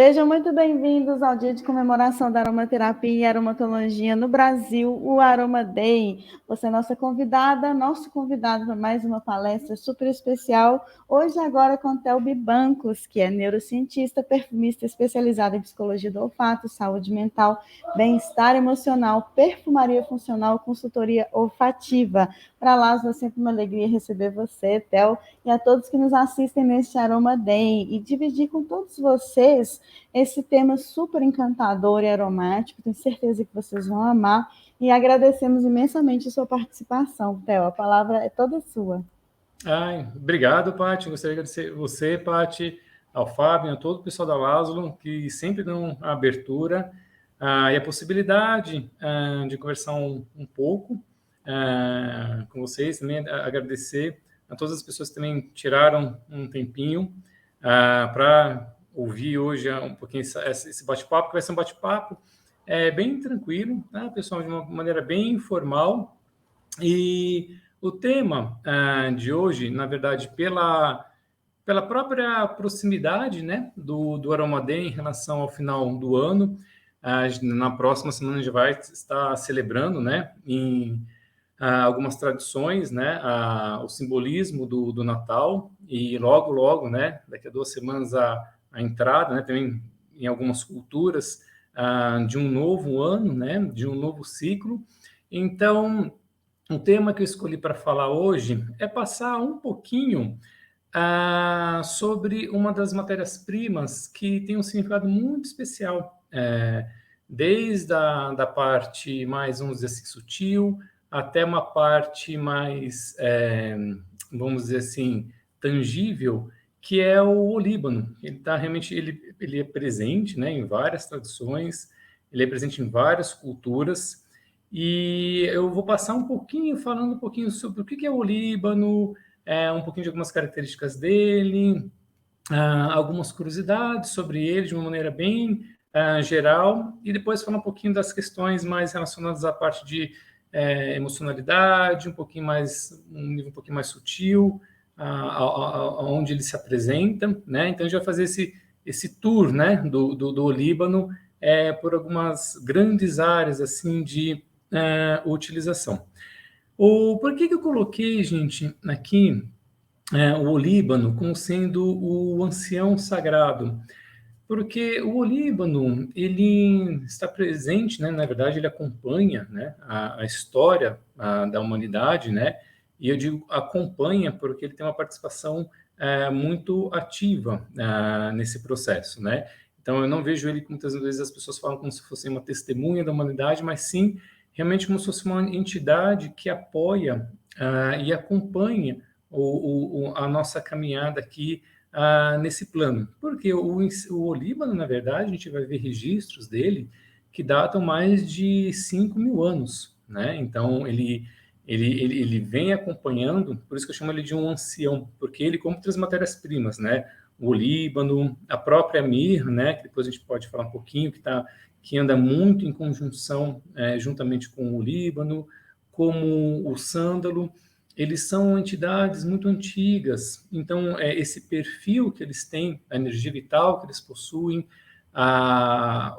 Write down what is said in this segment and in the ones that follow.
Sejam muito bem-vindos ao dia de comemoração da aromaterapia e aromatologia no Brasil, o Aroma Day. Você é nossa convidada, nosso convidado para mais uma palestra super especial, hoje agora com Thelby Bancos, que é neurocientista, perfumista especializada em psicologia do olfato, saúde mental, bem-estar emocional, perfumaria funcional, consultoria olfativa. Para nós é sempre uma alegria receber você, Theo, e a todos que nos assistem neste Aroma Day e dividir com todos vocês esse tema super encantador e aromático. Tenho certeza que vocês vão amar e agradecemos imensamente a sua participação, Theo. A palavra é toda sua. Obrigado, Paty. Gostaria de agradecer você, Paty, ao Fábio, a todo o pessoal da Lázaro, que sempre dão a abertura e a possibilidade de conversar um pouco com vocês. Também agradecer a todas as pessoas que também tiraram um tempinho para ouvir hoje um pouquinho esse bate-papo, que vai ser um bate-papo bem tranquilo, né, pessoal, de uma maneira bem informal. E o tema de hoje, na verdade, pela própria proximidade, né, do Aroma Day em relação ao final do ano, na próxima semana a gente vai estar celebrando, né, em algumas tradições, né, o simbolismo do Natal, e logo, né, daqui a 2 semanas a entrada, né, também em algumas culturas, de um novo ano, né, de um novo ciclo. Então, o tema que eu escolhi para falar hoje é passar um pouquinho sobre uma das matérias-primas que tem um significado muito especial, desde da parte mais, vamos dizer assim, sutil, até uma parte mais, vamos dizer assim, tangível, que é o olíbano. Ele tá realmente, ele é presente, né, em várias tradições, ele é presente em várias culturas, e eu vou passar um pouquinho, falando um pouquinho sobre o que é o olíbano, um pouquinho de algumas características dele, algumas curiosidades sobre ele de uma maneira bem geral, e depois falar um pouquinho das questões mais relacionadas à parte de emocionalidade, um nível um pouquinho mais sutil, onde ele se apresenta, né? Então a gente vai fazer esse tour, né, do Líbano por algumas grandes áreas assim de utilização. Por que eu coloquei, gente, aqui o olíbano como sendo o ancião sagrado? Porque o olíbano, ele está presente, né? Na verdade, ele acompanha, né, a história da humanidade, né? E eu digo acompanha porque ele tem uma participação muito ativa nesse processo, né? Então, eu não vejo ele, muitas vezes as pessoas falam como se fosse uma testemunha da humanidade, mas sim realmente como se fosse uma entidade que apoia e acompanha a nossa caminhada aqui nesse plano. Porque o Líbano, na verdade, a gente vai ver registros dele que datam mais de 5.000 anos, né? Então, ele vem acompanhando, por isso que eu chamo ele de um ancião, porque ele compra outras matérias-primas, né? O Líbano, a própria mirra, né? Que depois a gente pode falar um pouquinho, que anda muito em conjunção juntamente com o Líbano, como o sândalo. Eles são entidades muito antigas, então esse perfil que eles têm, a energia vital que eles possuem,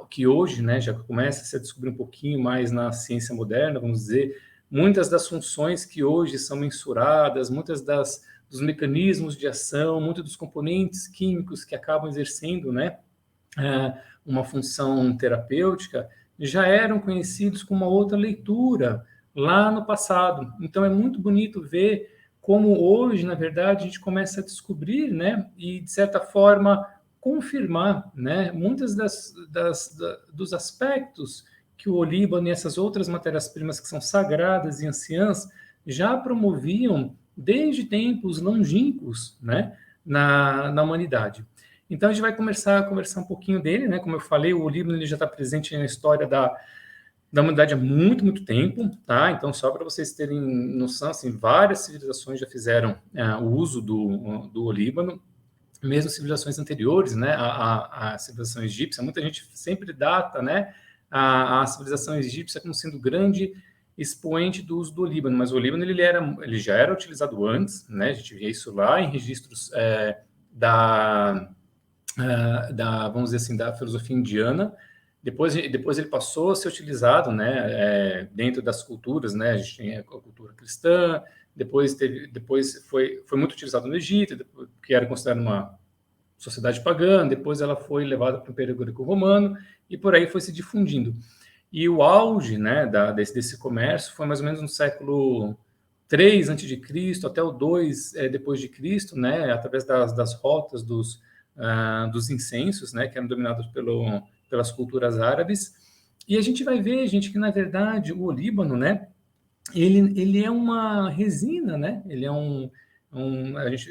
que hoje, né, já começa a se descobrir um pouquinho mais na ciência moderna, vamos dizer, muitas das funções que hoje são mensuradas, dos mecanismos de ação, muitos dos componentes químicos que acabam exercendo, né, uma função terapêutica, já eram conhecidos com uma outra leitura lá no passado. Então é muito bonito ver como hoje, na verdade, a gente começa a descobrir, né, e de certa forma confirmar, né, muitas dos aspectos que o Líbano e essas outras matérias-primas que são sagradas e anciãs já promoviam desde tempos longínquos, né, na humanidade. Então a gente vai começar a conversar um pouquinho dele, né? Como eu falei, o Líbano ele já está presente na história da humanidade há muito, muito tempo, tá? Então, só para vocês terem noção, assim, várias civilizações já fizeram o uso do Líbano, mesmo civilizações anteriores, né? A civilização egípcia, muita gente sempre data, né? A civilização egípcia como sendo grande expoente do uso do Líbano, mas o Líbano ele já era utilizado antes, né? A gente vê isso lá em registros vamos dizer assim, da filosofia indiana. Depois ele passou a ser utilizado, né, dentro das culturas, né, a gente tem a cultura cristã, depois foi muito utilizado no Egito, que era considerado uma sociedade pagã, depois ela foi levada para o Império Greco-Romano, e por aí foi se difundindo. E o auge, né, desse comércio foi mais ou menos no século 3 antes de Cristo até o 2 depois de Cristo, né, através das rotas dos incensos, né, que eram dominados pelas culturas árabes. E a gente vai ver, gente, que na verdade o olíbano, né, ele é uma resina, né? Ele é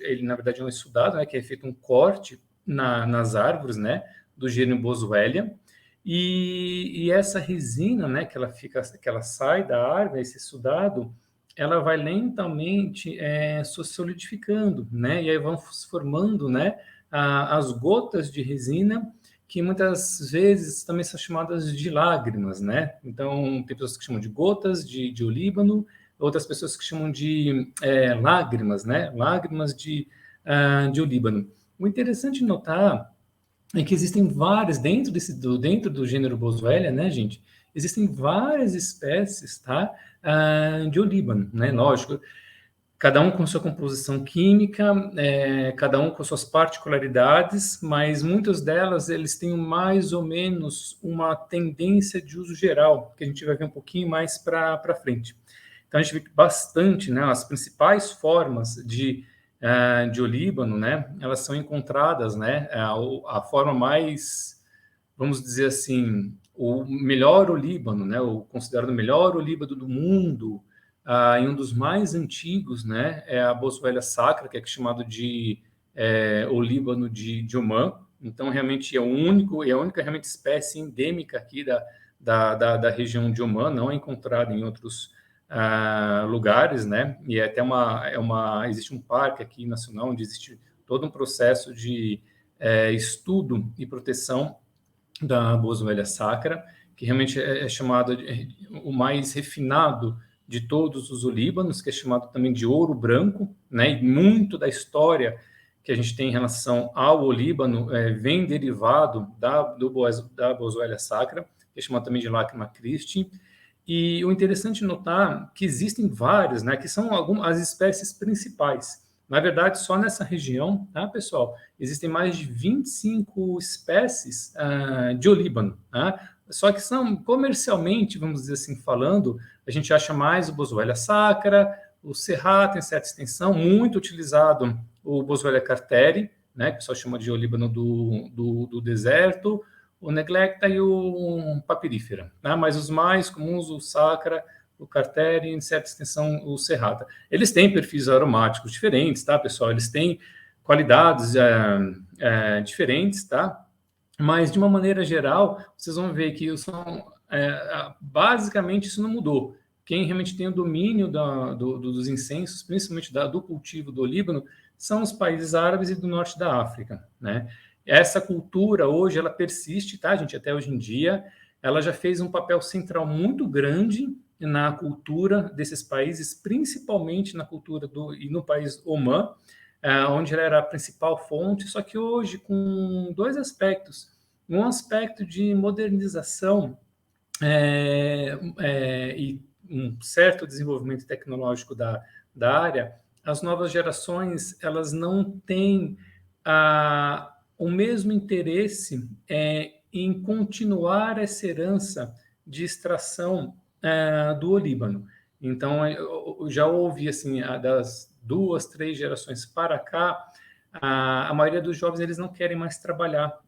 ele na verdade é um estudado, né? Que é feito um corte nas árvores, né? Do gênero Boswellia. E essa resina, né? Que ela sai da árvore, esse exudado, ela vai lentamente se solidificando, né? E aí vão se formando, né? As gotas de resina que muitas vezes também são chamadas de lágrimas, né? Então, tem pessoas que chamam de gotas de olíbano, outras pessoas que chamam de lágrimas, né? Lágrimas de olíbano. O interessante de notar é que existem várias, dentro do gênero Boswellia, né, gente? Existem várias espécies, tá? De olíbano, né? Lógico, cada um com sua composição química, cada um com suas particularidades, mas muitas delas eles têm mais ou menos uma tendência de uso geral, que a gente vai ver um pouquinho mais para frente. Então a gente vê bastante, né, as principais formas de olíbano, né, elas são encontradas, né, a forma mais, vamos dizer assim, o melhor olíbano, né, o considerado o melhor olíbano do mundo, e um dos mais antigos, né, é a Boswellia sacra, que é chamado de olíbano de Oman. Então, realmente é a única realmente espécie endêmica aqui da região de Oman, não é encontrada em outros lugares, né? E é até existe um parque aqui nacional onde existe todo um processo de estudo e proteção da Boswellia sacra, que realmente é chamado o mais refinado de todos os olíbanos, que é chamado também de ouro branco, né? E muito da história que a gente tem em relação ao olíbano vem derivado da Boswellia sacra, que é chamado também de Lacrima Christi. E o interessante notar que existem várias, né? Que são algumas as espécies principais. Na verdade, só nessa região, tá, pessoal? Existem mais de 25 espécies de olíbano, tá? Só que são comercialmente, vamos dizer assim, falando, a gente acha mais o Boswellia sacra, o Serrata em certa extensão, muito utilizado o Boswellia carteri, né, que o pessoal chama de olíbano do deserto, o Neglecta e o Papyrifera, né? Mas os mais comuns, o Sacra, o Carteri e, em certa extensão, o Serrata. Eles têm perfis aromáticos diferentes, tá, pessoal? Eles têm qualidades diferentes, tá? Mas, de uma maneira geral, vocês vão ver que basicamente isso não mudou. Quem realmente tem o domínio dos incensos, principalmente do cultivo do Líbano, são os países árabes e do norte da África, né? Essa cultura hoje ela persiste, tá, gente? Até hoje em dia, ela já fez um papel central muito grande na cultura desses países, principalmente na cultura e no país Omã, onde ela era a principal fonte. Só que hoje, com dois aspectos, um aspecto de modernização e um certo desenvolvimento tecnológico da área, as novas gerações elas não têm o mesmo interesse em continuar essa herança de extração do Líbano. Então, eu já ouvi assim, das 2, 3 gerações para cá, a maioria dos jovens eles não querem mais trabalhar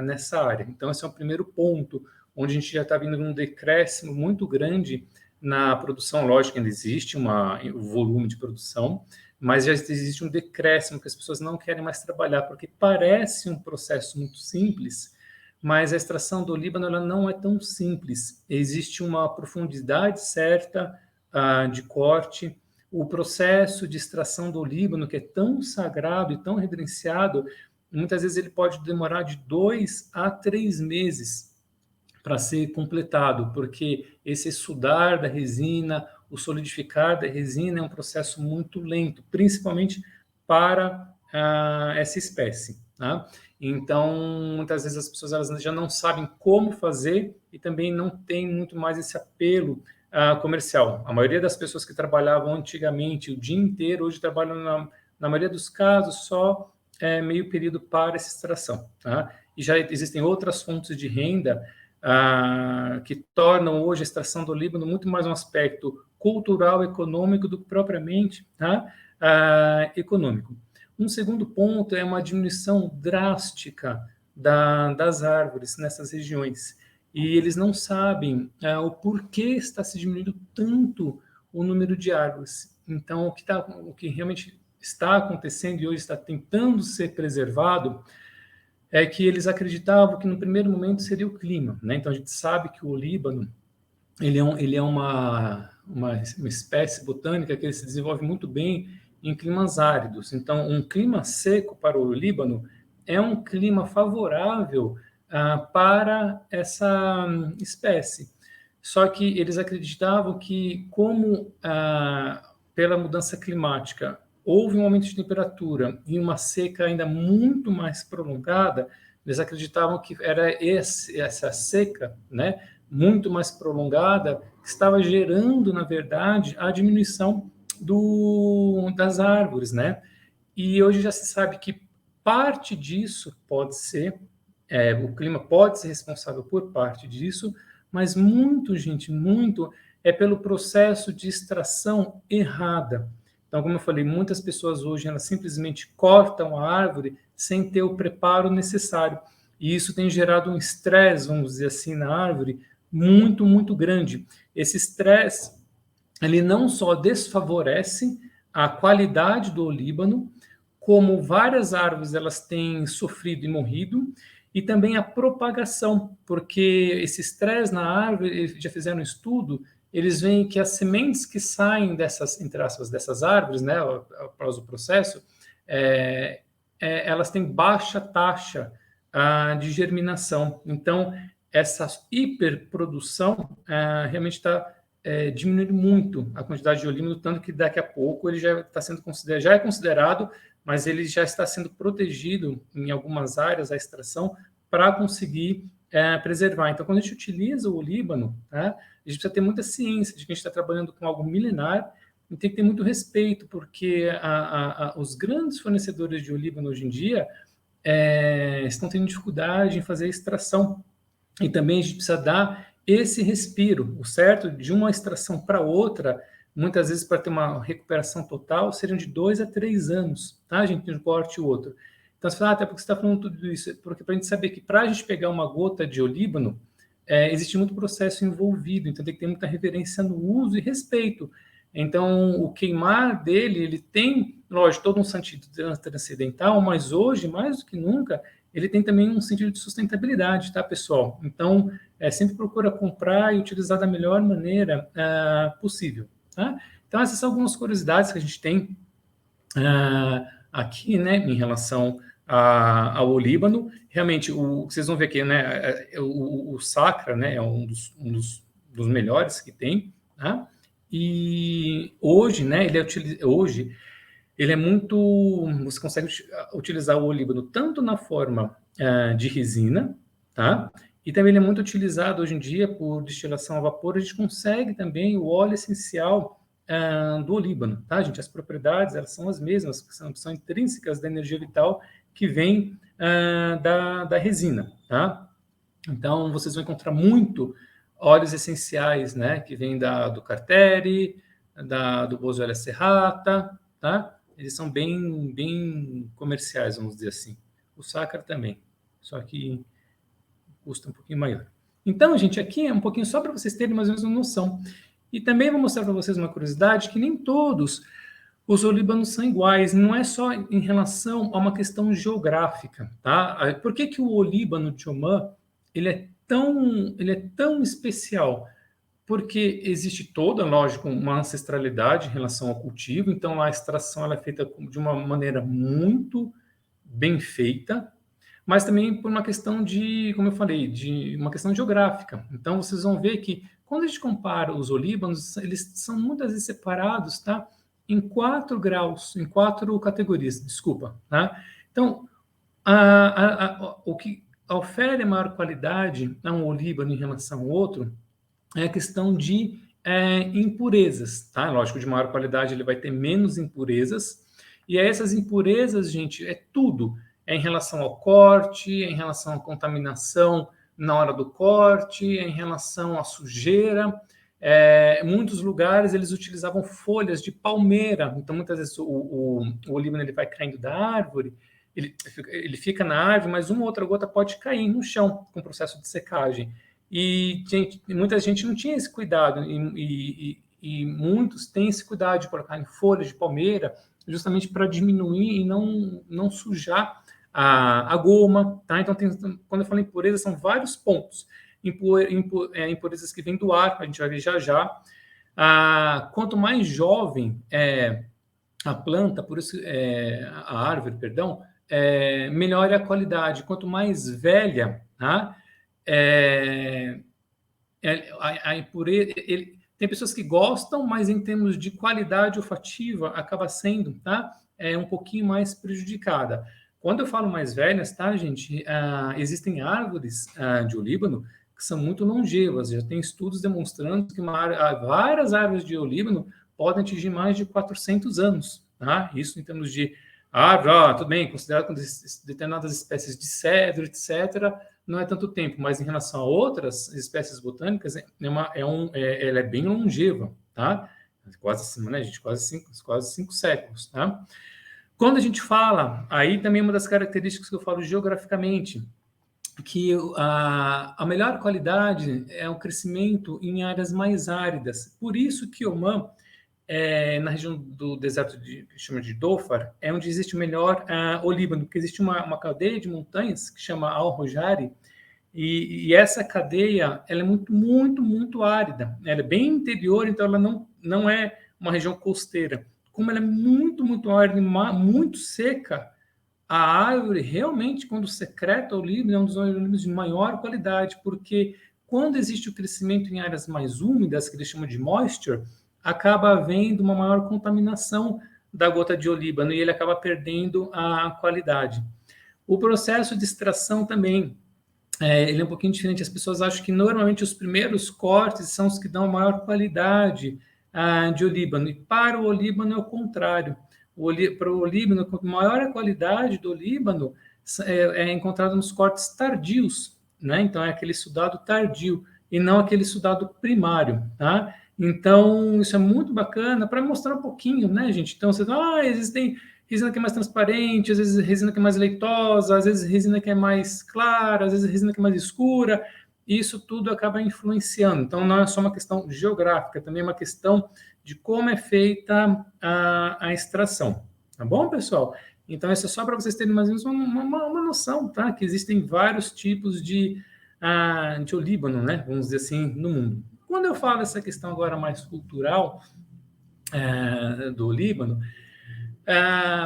nessa área. Então, esse é o primeiro ponto, onde a gente já está vindo num decréscimo muito grande na produção. Lógico que ainda existe um volume de produção, mas já existe um decréscimo que as pessoas não querem mais trabalhar, porque parece um processo muito simples, mas a extração do Líbano ela não é tão simples. Existe uma profundidade certa de corte. O processo de extração do Líbano, que é tão sagrado e tão reverenciado, muitas vezes ele pode demorar de 2 a 3 meses para ser completado, porque esse exudar da resina, o solidificar da resina é um processo muito lento, principalmente para essa espécie. tá? Então, muitas vezes as pessoas elas já não sabem como fazer e também não tem muito mais esse apelo comercial. A maioria das pessoas que trabalhavam antigamente o dia inteiro, hoje trabalham, na maioria dos casos, só meio período para essa extração. Tá? E já existem outras fontes de renda que tornam hoje a extração do Líbano muito mais um aspecto cultural, econômico, do que propriamente econômico. Um segundo ponto é uma diminuição drástica das árvores nessas regiões. E eles não sabem o porquê está se diminuindo tanto o número de árvores. Então, o que realmente está acontecendo e hoje está tentando ser preservado é que eles acreditavam que no primeiro momento seria o clima, né? Então, a gente sabe que o Líbano ele é uma espécie botânica que ele se desenvolve muito bem em climas áridos. Então, um clima seco para o Líbano é um clima favorável para essa espécie. Só que eles acreditavam que, como pela mudança climática houve um aumento de temperatura e uma seca ainda muito mais prolongada, eles acreditavam que era essa seca, né, muito mais prolongada, que estava gerando, na verdade, a diminuição das árvores, né? E hoje já se sabe que parte disso pode ser, o clima pode ser responsável por parte disso, mas muito, gente, muito é pelo processo de extração errada. Então, como eu falei, muitas pessoas hoje elas simplesmente cortam a árvore sem ter o preparo necessário. E isso tem gerado um estresse, vamos dizer assim, na árvore muito, muito grande. Esse estresse, ele não só desfavorece a qualidade do olíbano, como várias árvores elas têm sofrido e morrido, e também a propagação, porque esse estresse na árvore, eles já fizeram um estudo, eles veem que as sementes que saem dessas, entre aspas, dessas árvores, né, após o processo, elas têm baixa taxa de germinação. Então, essa hiperprodução realmente está diminuindo muito a quantidade de olíbano, tanto que daqui a pouco ele já está sendo considerado, já é considerado, mas ele já está sendo protegido em algumas áreas, a extração, para conseguir preservar. Então, quando a gente utiliza o olíbano, a gente precisa ter muita ciência de que a gente está trabalhando com algo milenar e tem que ter muito respeito, porque os grandes fornecedores de olíbano hoje em dia estão tendo dificuldade em fazer a extração. E também a gente precisa dar esse respiro, o certo? De uma extração para outra, muitas vezes para ter uma recuperação total, seriam de 2 a 3 anos, tá, gente? De um corte e o outro. Então, você fala, até porque você está falando tudo isso, porque para a gente saber que para a gente pegar uma gota de olíbano, existe muito processo envolvido, então tem que ter muita reverência no uso e respeito. Então, o queimar dele, ele tem, lógico, todo um sentido transcendental, mas hoje, mais do que nunca, ele tem também um sentido de sustentabilidade, tá, pessoal? Então, sempre procura comprar e utilizar da melhor maneira possível, tá? Então, essas são algumas curiosidades que a gente tem aqui, né, em relação ao Líbano. Realmente, vocês vão ver aqui, né, o Sacra, né, é um dos melhores que tem, tá? E hoje, né, ele é muito. Você consegue utilizar o olíbano tanto na forma de resina, tá? E também ele é muito utilizado hoje em dia por destilação a vapor. A gente consegue também o óleo essencial do olíbano, tá, gente? As propriedades elas são as mesmas, são intrínsecas da energia vital que vem da resina, tá? Então vocês vão encontrar muito óleos essenciais, né, que vêm do Cartere, do Boswellia serrata, tá? Eles são bem comerciais, vamos dizer assim. O Sacra também, só que custa um pouquinho maior. Então, gente, aqui é um pouquinho só para vocês terem mais ou menos uma noção. E também vou mostrar para vocês uma curiosidade, que nem todos os olíbanos são iguais, não é só em relação a uma questão geográfica, tá? Por que o olíbano de Omã, ele é tão especial? Porque existe toda, lógico, uma ancestralidade em relação ao cultivo, então a extração ela é feita de uma maneira muito bem feita, mas também por uma questão de, como eu falei, de uma questão geográfica. Então vocês vão ver que quando a gente compara os olíbanos, eles são muitas vezes separados, tá? Em 4 graus, em 4 categorias, desculpa, tá? Então, O que ofere maior qualidade a um olíbano em relação ao outro é a questão de impurezas, tá? Lógico, de maior qualidade ele vai ter menos impurezas, e essas impurezas, gente, é tudo. É em relação ao corte, é em relação à contaminação na hora do corte, é em relação à sujeira. Em muitos lugares eles utilizavam folhas de palmeira, então muitas vezes o olíbano ele vai caindo da árvore, ele fica na árvore, mas uma ou outra gota pode cair no chão com o processo de secagem. E muita gente não tinha esse cuidado, e muitos têm esse cuidado de colocar em folhas de palmeira, justamente para diminuir e não sujar a goma. Tá? Então, quando eu falo impureza, são vários pontos. Impurezas que vêm do ar, a gente vai ver já já. Quanto mais jovem é a planta, por isso a árvore, perdão, melhor é a qualidade. Quanto mais velha, tá? A impureza, tem pessoas que gostam, mas em termos de qualidade olfativa acaba sendo, tá? Um pouquinho mais prejudicada. Quando eu falo mais velhas, tá, gente? Existem árvores de olíbano que são muito longevas. Já tem estudos demonstrando que várias árvores de olíbano podem atingir mais de 400 anos, tá? Isso em termos de árvore, tudo bem, considerado com determinadas espécies de cedro, etc., não é tanto tempo, mas em relação a outras espécies botânicas, ela é bem longeva, tá? Quase, né, gente? Quase cinco séculos, tá? Quando a gente fala, aí também uma das características que eu falo geograficamente, que a melhor qualidade é o crescimento em áreas mais áridas. Por isso que Oman, na região do deserto que chama de Dhofar, é onde existe o melhor olíbano, porque existe uma cadeia de montanhas que chama Al-Rojari, e essa cadeia ela é muito, muito, muito árida. Ela é bem interior, então ela não é uma região costeira. Como ela é muito, muito árida, muito seca, a árvore realmente, quando secreta o líbano, é um dos olíbanos de maior qualidade, porque quando existe o crescimento em áreas mais úmidas, que eles chamam de moisture, acaba havendo uma maior contaminação da gota de olíbano e ele acaba perdendo a qualidade. O processo de extração também, ele é um pouquinho diferente. As pessoas acham que normalmente os primeiros cortes são os que dão maior qualidade de olíbano, e para o olíbano é o contrário. Para o olíbano, quanto maior a qualidade do olíbano, é encontrado nos cortes tardios, né? Então é aquele sudado tardio e não aquele sudado primário, tá? Então isso é muito bacana para mostrar um pouquinho, né, gente? Então você fala, existem resina que é mais transparente, às vezes resina que é mais leitosa, às vezes resina que é mais clara, às vezes resina que é mais escura. Isso tudo acaba influenciando. Então, não é só uma questão geográfica, também é uma questão de como é feita a extração. Tá bom, pessoal? Então, isso é só para vocês terem mais ou menos uma noção, tá? Que existem vários tipos de olíbano, né? Vamos dizer assim, no mundo. Quando eu falo essa questão agora mais cultural do olíbano,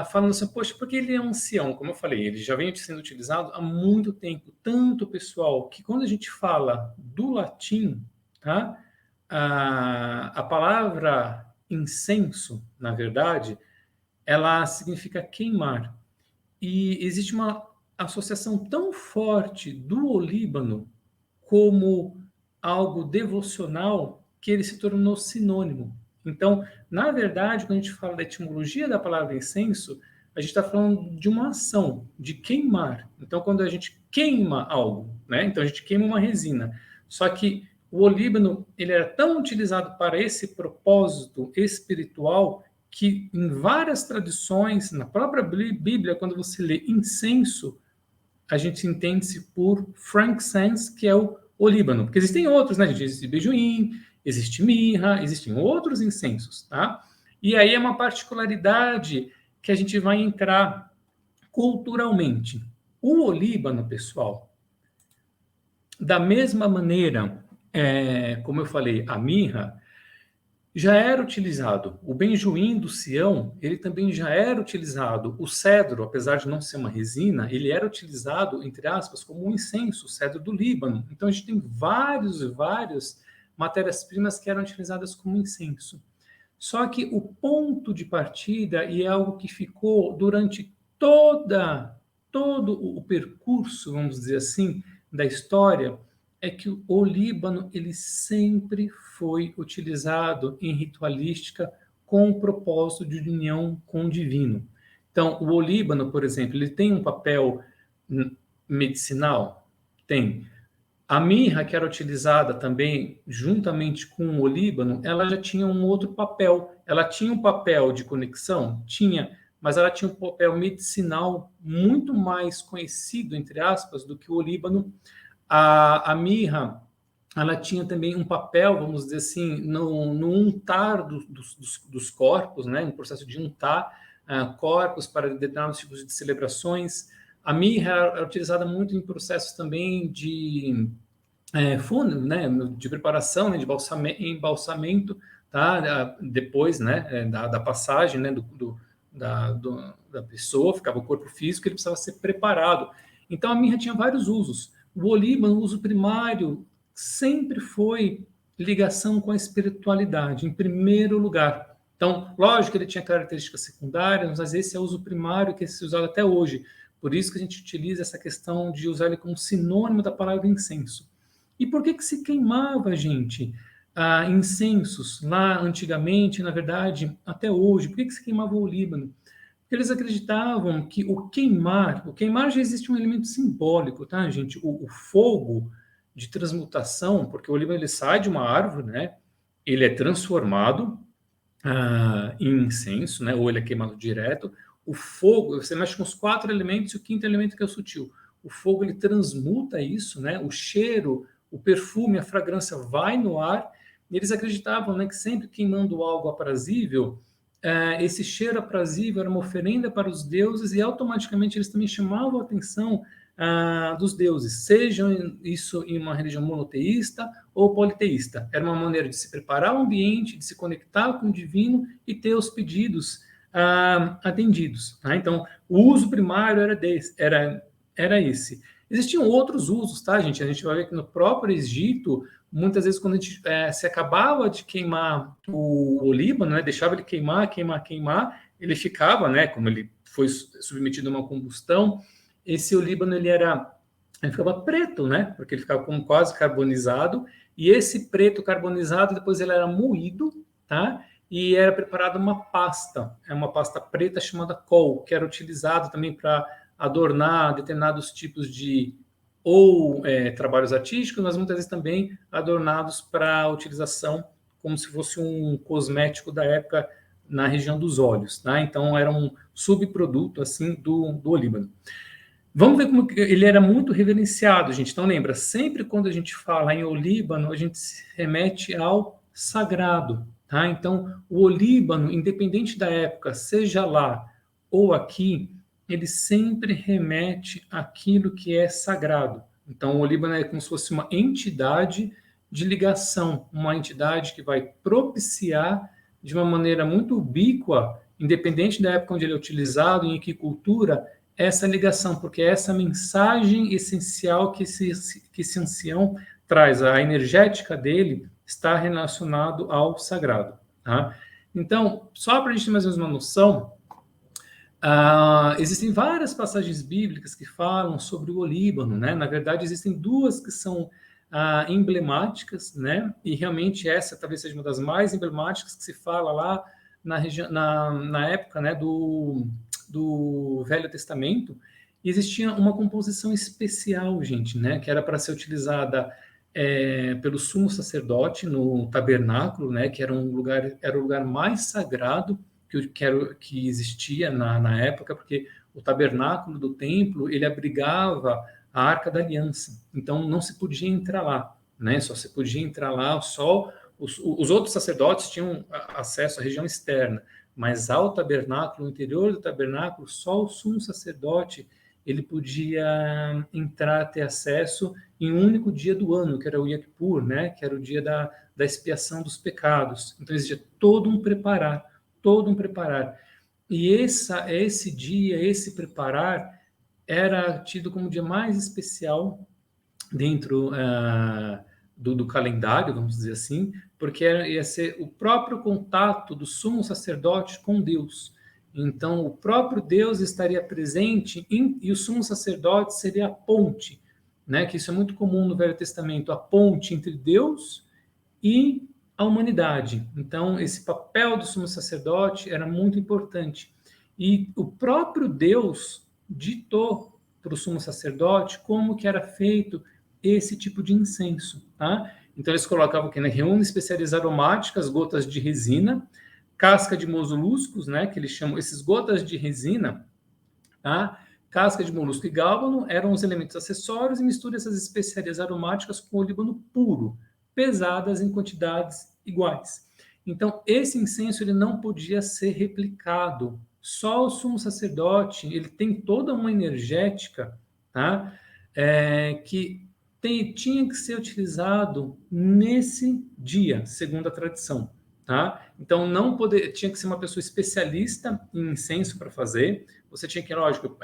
falando assim, poxa, porque ele é um ancião, como eu falei, ele já vem sendo utilizado há muito tempo, tanto, pessoal, que quando a gente fala do latim, tá? A palavra incenso, na verdade, ela significa queimar. E existe uma associação tão forte do olíbano como algo devocional que ele se tornou sinônimo. Então, na verdade, quando a gente fala da etimologia da palavra incenso, a gente está falando de uma ação, de queimar. Então, quando a gente queima algo, né? Então a gente queima uma resina. Só que o olíbano ele era tão utilizado para esse propósito espiritual que em várias tradições, na própria Bíblia, quando você lê incenso, a gente entende-se por frankincense, que é o Líbano. Porque existem outros, né, gente? Existe bejuim, existe mirra, existem outros incensos, tá? E aí é uma particularidade que a gente vai entrar culturalmente. O Líbano, pessoal, da mesma maneira, como eu falei, a mirra, já era utilizado. O benjoim do Sião, ele também já era utilizado. O cedro, apesar de não ser uma resina, ele era utilizado, entre aspas, como um incenso, o cedro do Líbano. Então a gente tem várias matérias-primas que eram utilizadas como incenso. Só que o ponto de partida, e é algo que ficou durante toda todo o percurso, vamos dizer assim, da história, é que o olíbano ele sempre foi utilizado em ritualística com o propósito de união com o divino. Então, o olíbano, por exemplo, ele tem um papel medicinal? Tem. A mirra, que era utilizada também juntamente com o olíbano, ela já tinha um outro papel. Ela tinha um papel de conexão? Tinha, mas ela tinha um papel medicinal muito mais conhecido, entre aspas, do que o olíbano. A mirra, ela tinha também um papel, vamos dizer assim, no untar dos corpos, né? No processo de untar corpos para determinados tipos de celebrações. A mirra é utilizada muito em processos também de fundo, né, de preparação, né, de embalsamento, tá, depois, né, da passagem, né, da pessoa, ficava o corpo físico, ele precisava ser preparado. Então, a mirra tinha vários usos. O olíbano, o uso primário, sempre foi ligação com a espiritualidade, em primeiro lugar. Então, lógico que ele tinha características secundárias, mas esse é o uso primário que é usado até hoje. Por isso que a gente utiliza essa questão de usar ele como sinônimo da palavra incenso. E por que se queimava, gente, incensos lá antigamente, na verdade, até hoje? Por que se queimava o olíbano? Porque eles acreditavam que o queimar já existe um elemento simbólico, tá, gente? O fogo de transmutação, porque o olíbano ele sai de uma árvore, né? Ele é transformado em incenso, né? Ou ele é queimado direto. O fogo, você mexe com os 4 elementos e o 5º elemento que é o sutil. O fogo ele transmuta isso, né? O cheiro, o perfume, a fragrância vai no ar. E eles acreditavam, né, que sempre queimando algo aprazível, esse cheiro aprazível era uma oferenda para os deuses e automaticamente eles também chamavam a atenção dos deuses, sejam isso em uma religião monoteísta ou politeísta. Era uma maneira de se preparar o ambiente, de se conectar com o divino e ter os pedidos atendidos. Tá? Então, o uso primário era esse. Existiam outros usos, tá, gente? A gente vai ver que no próprio Egito, muitas vezes, quando a gente se acabava de queimar o olíbano, né, deixava ele queimar, ele ficava, né, como ele foi submetido a uma combustão, esse olíbano ele ficava preto, né, porque ele ficava como quase carbonizado, e esse preto carbonizado depois ele era moído, tá? E era preparada uma pasta preta chamada col, que era utilizada também para adornar determinados tipos de trabalhos artísticos, mas muitas vezes também adornados para utilização como se fosse um cosmético da época na região dos olhos, tá? Então era um subproduto assim do olíbano. Vamos ver como ele era muito reverenciado, gente. Então lembra, sempre quando a gente fala em olíbano, a gente se remete ao sagrado, tá? Então o olíbano, independente da época, seja lá ou aqui, ele sempre remete àquilo que é sagrado. Então, o Líbano é como se fosse uma entidade de ligação, uma entidade que vai propiciar de uma maneira muito ubíqua, independente da época onde ele é utilizado, em que cultura, essa ligação, porque é essa mensagem essencial que esse ancião traz, a energética dele está relacionado ao sagrado. Tá? Então, só para a gente ter mais ou menos uma noção, existem várias passagens bíblicas que falam sobre o Líbano, né? Na verdade, existem 2 que são emblemáticas, né? E realmente essa talvez seja uma das mais emblemáticas que se fala lá na época, né, do Velho Testamento. E existia uma composição especial, gente, né? Que era para ser utilizada pelo sumo sacerdote no tabernáculo, né? Que era o lugar mais sagrado que existia na época, porque o tabernáculo do templo, ele abrigava a Arca da Aliança, então não se podia entrar lá, né? Só se podia entrar lá, só os outros sacerdotes tinham acesso à região externa, mas ao tabernáculo, no interior do tabernáculo, só o sumo sacerdote ele podia entrar, ter acesso em um único dia do ano, que era o Yom Kippur, né? Que era o dia da expiação dos pecados. Então existia todo um preparar. E esse dia, esse preparar, era tido como o dia mais especial dentro do calendário, vamos dizer assim, porque ia ser o próprio contato do sumo sacerdote com Deus. Então, o próprio Deus estaria presente e o sumo sacerdote seria a ponte, né? Que isso é muito comum no Velho Testamento, a ponte entre Deus e a humanidade. Então, esse papel do sumo sacerdote era muito importante. E o próprio Deus ditou para o sumo sacerdote como que era feito esse tipo de incenso, tá? Então, eles colocavam que reúne especiarias aromáticas, gotas de resina, casca de moluscos, né, que eles chamam esses gotas de resina, tá? Casca de molusco e gálbano eram os elementos acessórios e mistura essas especiarias aromáticas com olíbano puro, pesadas em quantidades iguais. Então, esse incenso ele não podia ser replicado. Só o sumo sacerdote, ele tem toda uma energética, tá? Que tinha que ser utilizado nesse dia, segundo a tradição. Tá? Então, tinha que ser uma pessoa especialista em incenso para fazer. Você tinha que, lógico,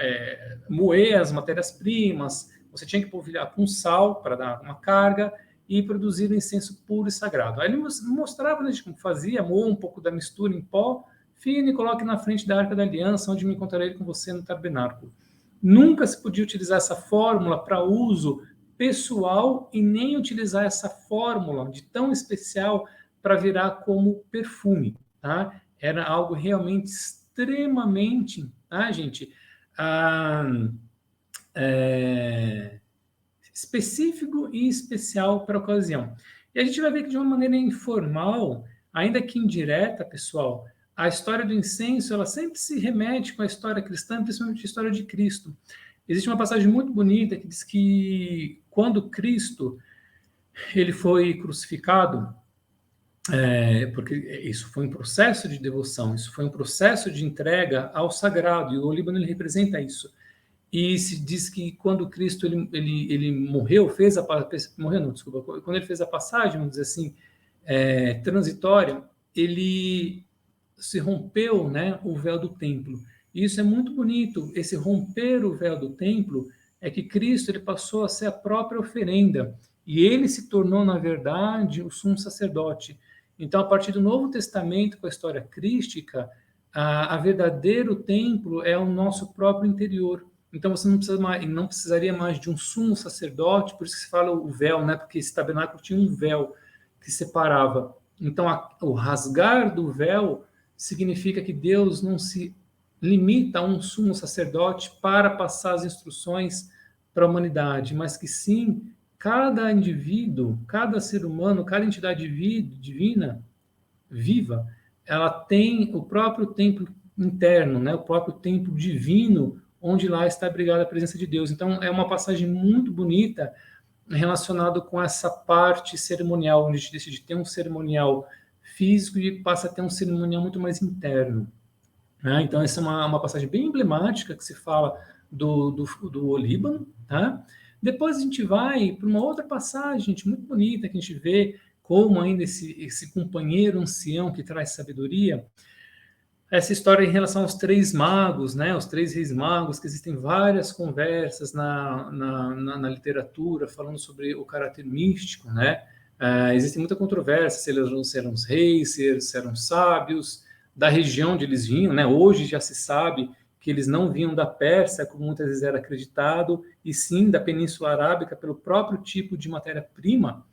moer as matérias-primas, você tinha que polvilhar com sal para dar uma carga e produzir um incenso puro e sagrado. Aí ele mostrava, né, como fazia, moa um pouco da mistura em pó fino e coloque na frente da Arca da Aliança, onde me encontrarei com você no tabernáculo. Nunca se podia utilizar essa fórmula para uso pessoal e nem utilizar essa fórmula de tão especial para virar como perfume, tá? Era algo realmente extremamente, tá, gente? Específico e especial para a ocasião. E a gente vai ver que de uma maneira informal, ainda que indireta, pessoal, a história do incenso, ela sempre se remete com a história cristã, principalmente a história de Cristo. Existe uma passagem muito bonita que diz que quando Cristo ele foi crucificado, porque isso foi um processo de devoção, isso foi um processo de entrega ao sagrado, e o Líbano ele representa isso. E se diz que quando Cristo ele morreu, morreu não, desculpa, quando ele fez a passagem, vamos dizer assim, transitória, ele se rompeu, né, o véu do templo. E isso é muito bonito, esse romper o véu do templo é que Cristo ele passou a ser a própria oferenda, e ele se tornou, na verdade, o sumo sacerdote. Então, a partir do Novo Testamento, com a história crística, a verdadeiro templo é o nosso próprio interior. Então, você não precisaria mais de um sumo sacerdote, por isso que se fala o véu, né? Porque esse tabernáculo tinha um véu que separava. Então, o rasgar do véu significa que Deus não se limita a um sumo sacerdote para passar as instruções para a humanidade, mas que sim, cada indivíduo, cada ser humano, cada entidade divina, viva, ela tem o próprio templo interno, né? O próprio templo divino, onde lá está abrigada a presença de Deus. Então, é uma passagem muito bonita relacionada com essa parte cerimonial, onde a gente decide ter um cerimonial físico e passa a ter um cerimonial muito mais interno. Né? Então, essa é uma passagem bem emblemática que se fala do Líbano. Tá? Depois a gente vai para uma outra passagem, gente, muito bonita, que a gente vê como ainda esse companheiro ancião que traz sabedoria. Essa história em relação aos três magos, né? Os três reis magos, que existem várias conversas na literatura falando sobre o caráter místico, né? Existe muita controvérsia se eles eram os reis, se eram sábios, da região onde eles vinham, né? Hoje já se sabe que eles não vinham da Pérsia, como muitas vezes era acreditado, e sim da Península Arábica, pelo próprio tipo de matéria-prima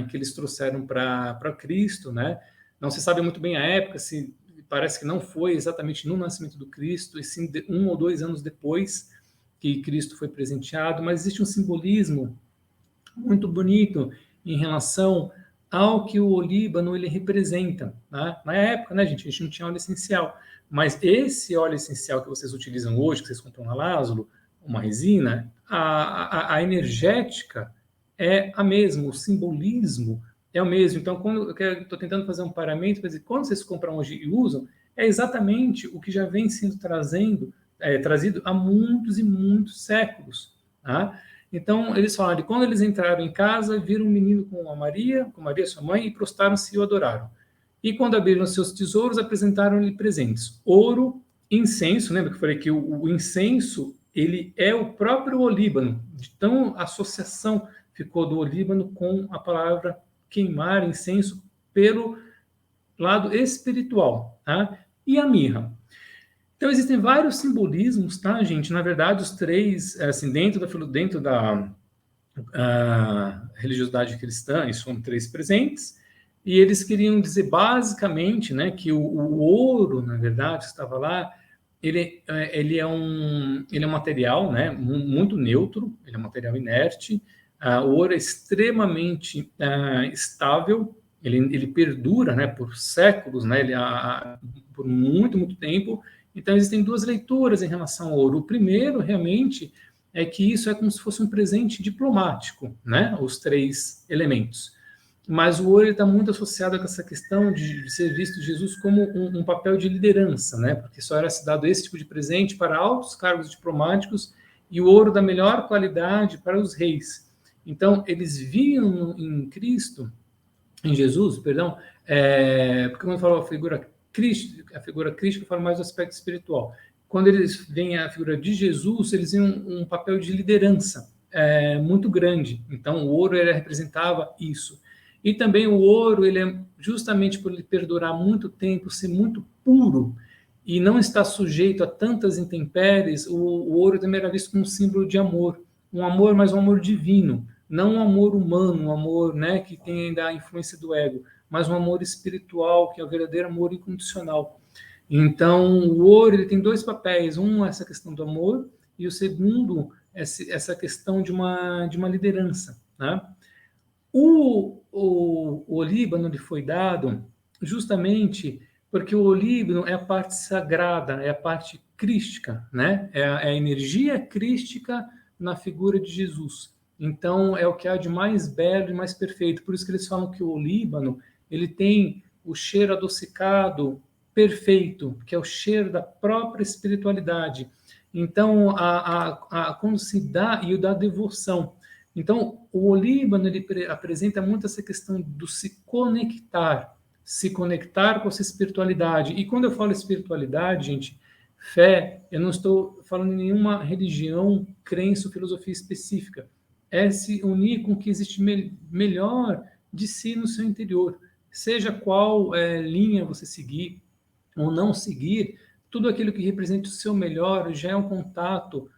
que eles trouxeram para Cristo, né? Não se sabe muito bem a época, se parece que não foi exatamente no nascimento do Cristo, e sim 1 ou 2 anos depois que Cristo foi presenteado, mas existe um simbolismo muito bonito em relação ao que o Líbano ele representa. Né? Na época, né, gente, a gente não tinha óleo essencial, mas esse óleo essencial que vocês utilizam hoje, que vocês compram na Lázaro, uma resina, a energética é a mesma, o simbolismo é o mesmo. Então, quando eu estou tentando fazer um paramento, para dizer, quando vocês compram hoje e usam, é exatamente o que já vem sendo trazido há muitos e muitos séculos. Tá? Então, eles falam de quando eles entraram em casa, viram um menino com Maria, sua mãe, e prostraram-se e o adoraram. E quando abriram seus tesouros, apresentaram-lhe presentes: ouro, incenso. Lembra que eu falei que o incenso ele é o próprio olíbano, então a associação ficou do olíbano com a palavra queimar incenso pelo lado espiritual, tá? E a mirra. Então, existem vários simbolismos, tá, gente? Na verdade, os três, assim, dentro da religiosidade cristã, isso são três presentes, e eles queriam dizer basicamente, né, que o ouro, na verdade, que estava lá, ele é um material, né, muito neutro, ele é um material inerte. O ouro é extremamente estável, ele perdura, né, por séculos, né, por muito, muito tempo. Então, existem duas leituras em relação ao ouro. O primeiro, realmente, é que isso é como se fosse um presente diplomático, né, os três elementos. Mas o ouro está muito associado com essa questão de ser visto Jesus como um papel de liderança, né? Porque só era se dado esse tipo de presente para altos cargos diplomáticos e o ouro da melhor qualidade para os reis. Então, eles viam em Cristo, em Jesus, perdão, porque quando fala a figura crística fala mais do aspecto espiritual. Quando eles veem a figura de Jesus, eles veem um papel de liderança muito grande. Então, o ouro ele representava isso. E também o ouro, ele é justamente por ele perdurar muito tempo, ser muito puro e não estar sujeito a tantas intempéries, o ouro também era visto como um símbolo de amor, mas um amor divino, não um amor humano, um amor, né, que tem ainda a influência do ego, mas um amor espiritual, que é o verdadeiro amor incondicional. Então, o ouro ele tem dois papéis, um essa questão do amor e o segundo essa questão de uma liderança, né? O olíbano lhe foi dado justamente porque o olíbano é a parte sagrada, é a parte crística, né? É a energia crística na figura de Jesus. Então, é o que há de mais belo e mais perfeito. Por isso que eles falam que o olíbano, ele tem o cheiro adocicado perfeito, que é o cheiro da própria espiritualidade. Então, quando se dá, e o da devoção. Então, o olíbano ele apresenta muito essa questão do se conectar com essa espiritualidade. E quando eu falo espiritualidade, gente, fé, eu não estou falando em nenhuma religião, crença ou filosofia específica. É se unir com o que existe melhor de si no seu interior. Seja qual linha você seguir ou não seguir, tudo aquilo que represente o seu melhor já é um contato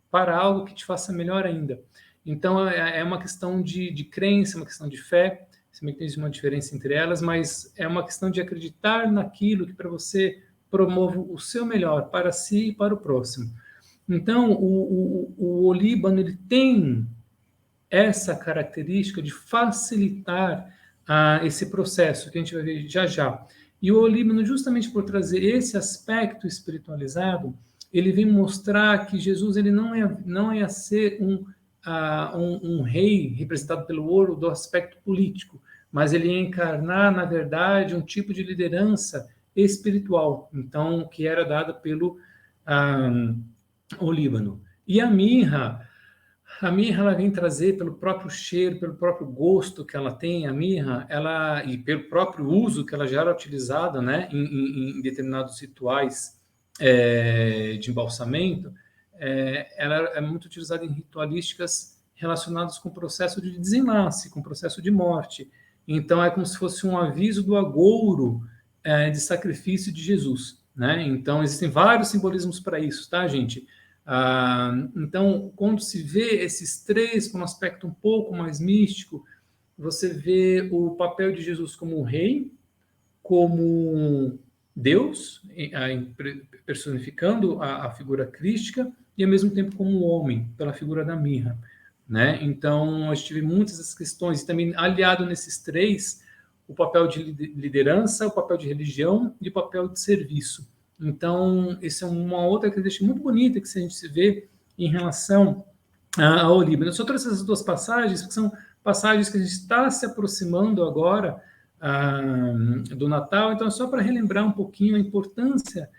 para algo que te faça melhor ainda. Então, é uma questão de crença, uma questão de fé, se bem que tem uma diferença entre elas, mas é uma questão de acreditar naquilo que para você promove o seu melhor para si e para o próximo. Então, o olíbano ele tem essa característica de facilitar esse processo, que a gente vai ver já já. E o olíbano, justamente por trazer esse aspecto espiritualizado, ele vem mostrar que Jesus ele não ia ser um rei representado pelo ouro do aspecto político, mas ele ia encarnar, na verdade, um tipo de liderança espiritual, então, que era dada pelo olíbano. E a mirra ela vem trazer pelo próprio cheiro, pelo próprio gosto que ela tem, a mirra, e pelo próprio uso que ela já era utilizada, né, em determinados rituais de embalsamento, ela é muito utilizada em ritualísticas relacionadas com o processo de desenlace, com o processo de morte. Então, é como se fosse um aviso do agouro de sacrifício de Jesus, né? Então, existem vários simbolismos para isso, tá, gente? Então, quando se vê esses três com um aspecto um pouco mais místico, você vê o papel de Jesus como um rei, como Deus, personificando a figura crística, e ao mesmo tempo como um homem, pela figura da mirra. Né? Então, eu tive muitas dessas questões, e também aliado nesses três, o papel de liderança, o papel de religião e o papel de serviço. Então, essa é uma outra característica muito bonita que a gente se vê em relação ao Líbano. Eu só trouxe essas duas passagens, porque são passagens que a gente está se aproximando agora do Natal, então é só para relembrar um pouquinho a importância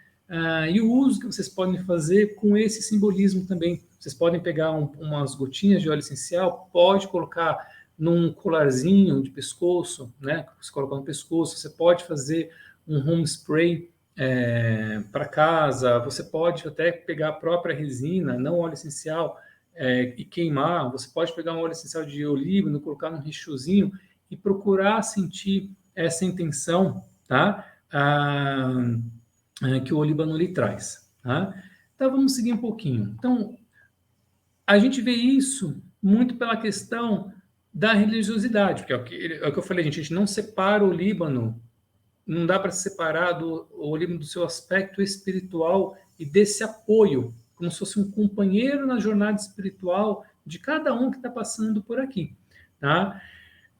e o uso que vocês podem fazer com esse simbolismo também. Vocês podem pegar umas gotinhas de óleo essencial, pode colocar num colarzinho de pescoço, né? Você coloca no pescoço, você pode fazer um home spray para casa, você pode até pegar a própria resina, não óleo essencial, e queimar. Você pode pegar um óleo essencial de olíbano, colocar num rechozinho e procurar sentir essa intenção, tá? Que o olíbano lhe traz. tá? Então, vamos seguir um pouquinho. Então, a gente vê isso muito pela questão da religiosidade, porque é o que eu falei, gente, a gente não separa o Líbano, não dá para separar o Líbano do seu aspecto espiritual e desse apoio, como se fosse um companheiro na jornada espiritual de cada um que está passando por aqui, tá?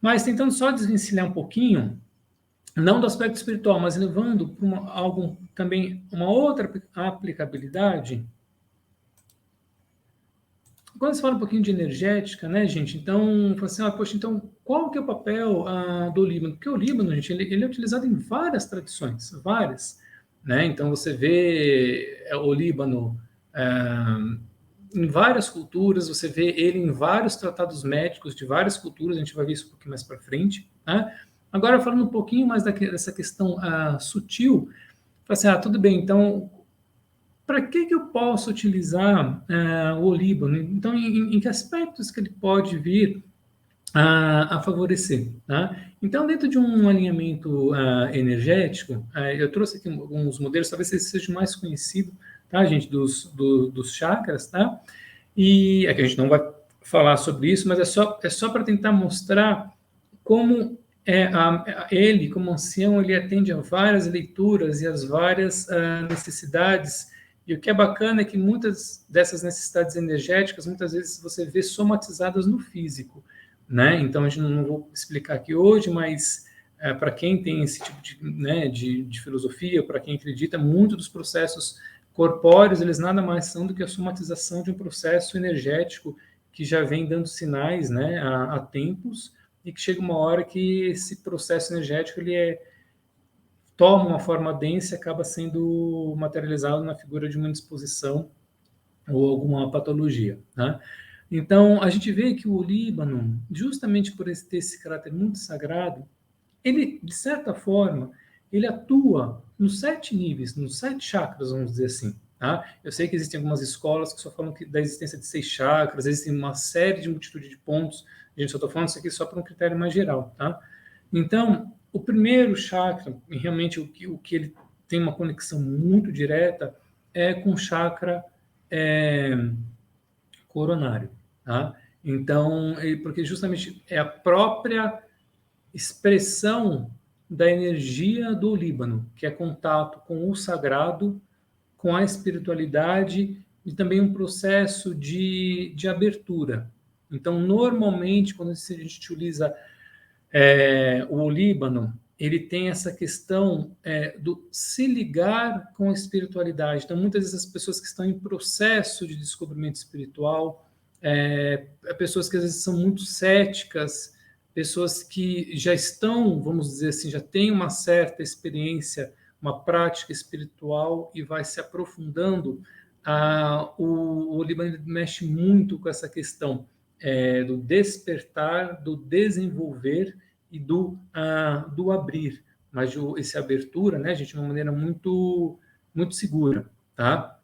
Mas tentando só desvencilhar um pouquinho, não do aspecto espiritual, mas levando para algo também, uma outra aplicabilidade. Quando se fala um pouquinho de energética, né, gente? Então, assim, poxa, então qual que é o papel do Líbano? Porque o Líbano, gente, ele é utilizado em várias tradições, várias, né? Então você vê o Líbano em várias culturas, você vê ele em vários tratados médicos de várias culturas, a gente vai ver isso um pouquinho mais para frente, né? Agora, falando um pouquinho mais dessa questão sutil, assim, tudo bem, então para que eu posso utilizar o Líbano? Então, em que aspectos que ele pode vir a favorecer? Tá? Então, dentro de um alinhamento energético, eu trouxe aqui alguns modelos, talvez esse seja o mais conhecido, tá, gente, dos chakras, tá? E é que a gente não vai falar sobre isso, mas é só para tentar mostrar como ele, como ancião, ele atende a várias leituras e as várias necessidades. E o que é bacana é que muitas dessas necessidades energéticas, muitas vezes você vê somatizadas no físico, né? Então, a gente não vou explicar aqui hoje, mas para quem tem esse tipo de filosofia, para quem acredita, muito dos processos corpóreos, eles nada mais são do que a somatização de um processo energético que já vem dando sinais, né, há tempos, e que chega uma hora que esse processo energético toma uma forma densa e acaba sendo materializado na figura de uma indisposição ou alguma patologia, né? Então, a gente vê que o Líbano, justamente por ter esse caráter muito sagrado, ele, de certa forma, ele atua nos 7 níveis, nos 7 chakras, vamos dizer assim. Tá? Eu sei que existem algumas escolas que só falam da existência de 6 chakras, existem uma série de multitude de pontos. Gente, só estou falando isso aqui só para um critério mais geral. Tá? Então, o primeiro chakra, realmente o que ele tem uma conexão muito direta, é com o chakra é, coronário. Tá? Então, porque justamente é a própria expressão da energia do Líbano, que é contato com o sagrado, com a espiritualidade e também um processo de abertura. Então, normalmente, quando a gente utiliza o Líbano, ele tem essa questão do se ligar com a espiritualidade. Então, muitas vezes as pessoas que estão em processo de descobrimento espiritual, pessoas que às vezes são muito céticas, pessoas que já estão, vamos dizer assim, já têm uma certa experiência, uma prática espiritual e vai se aprofundando. O Líbano mexe muito com essa questão do despertar, do desenvolver e do abrir, mas essa abertura, né, gente, de uma maneira muito, muito segura, tá?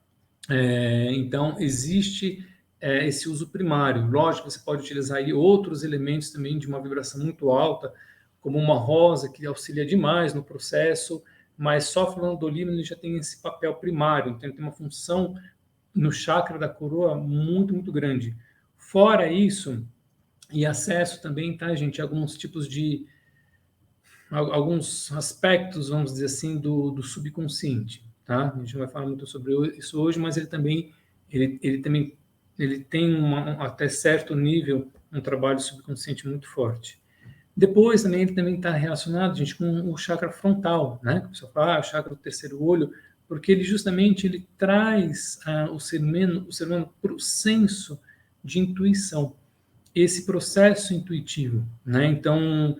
Então, existe esse uso primário. Lógico, você pode utilizar aí outros elementos também de uma vibração muito alta, como uma rosa, que auxilia demais no processo, mas só falando do Líbano, ele já tem esse papel primário, então ele tem uma função no chakra da coroa muito, muito grande. Fora isso, e acesso também, tá, gente, a alguns tipos de alguns aspectos, vamos dizer assim, do subconsciente, tá? A gente não vai falar muito sobre isso hoje, mas ele também ele tem até certo nível um trabalho subconsciente muito forte. Depois também ele também está relacionado, gente, com o chakra frontal, né? O pessoal fala, o chakra do terceiro olho, porque ele justamente ele traz o ser humano para o senso de intuição, esse processo intuitivo, né? Então,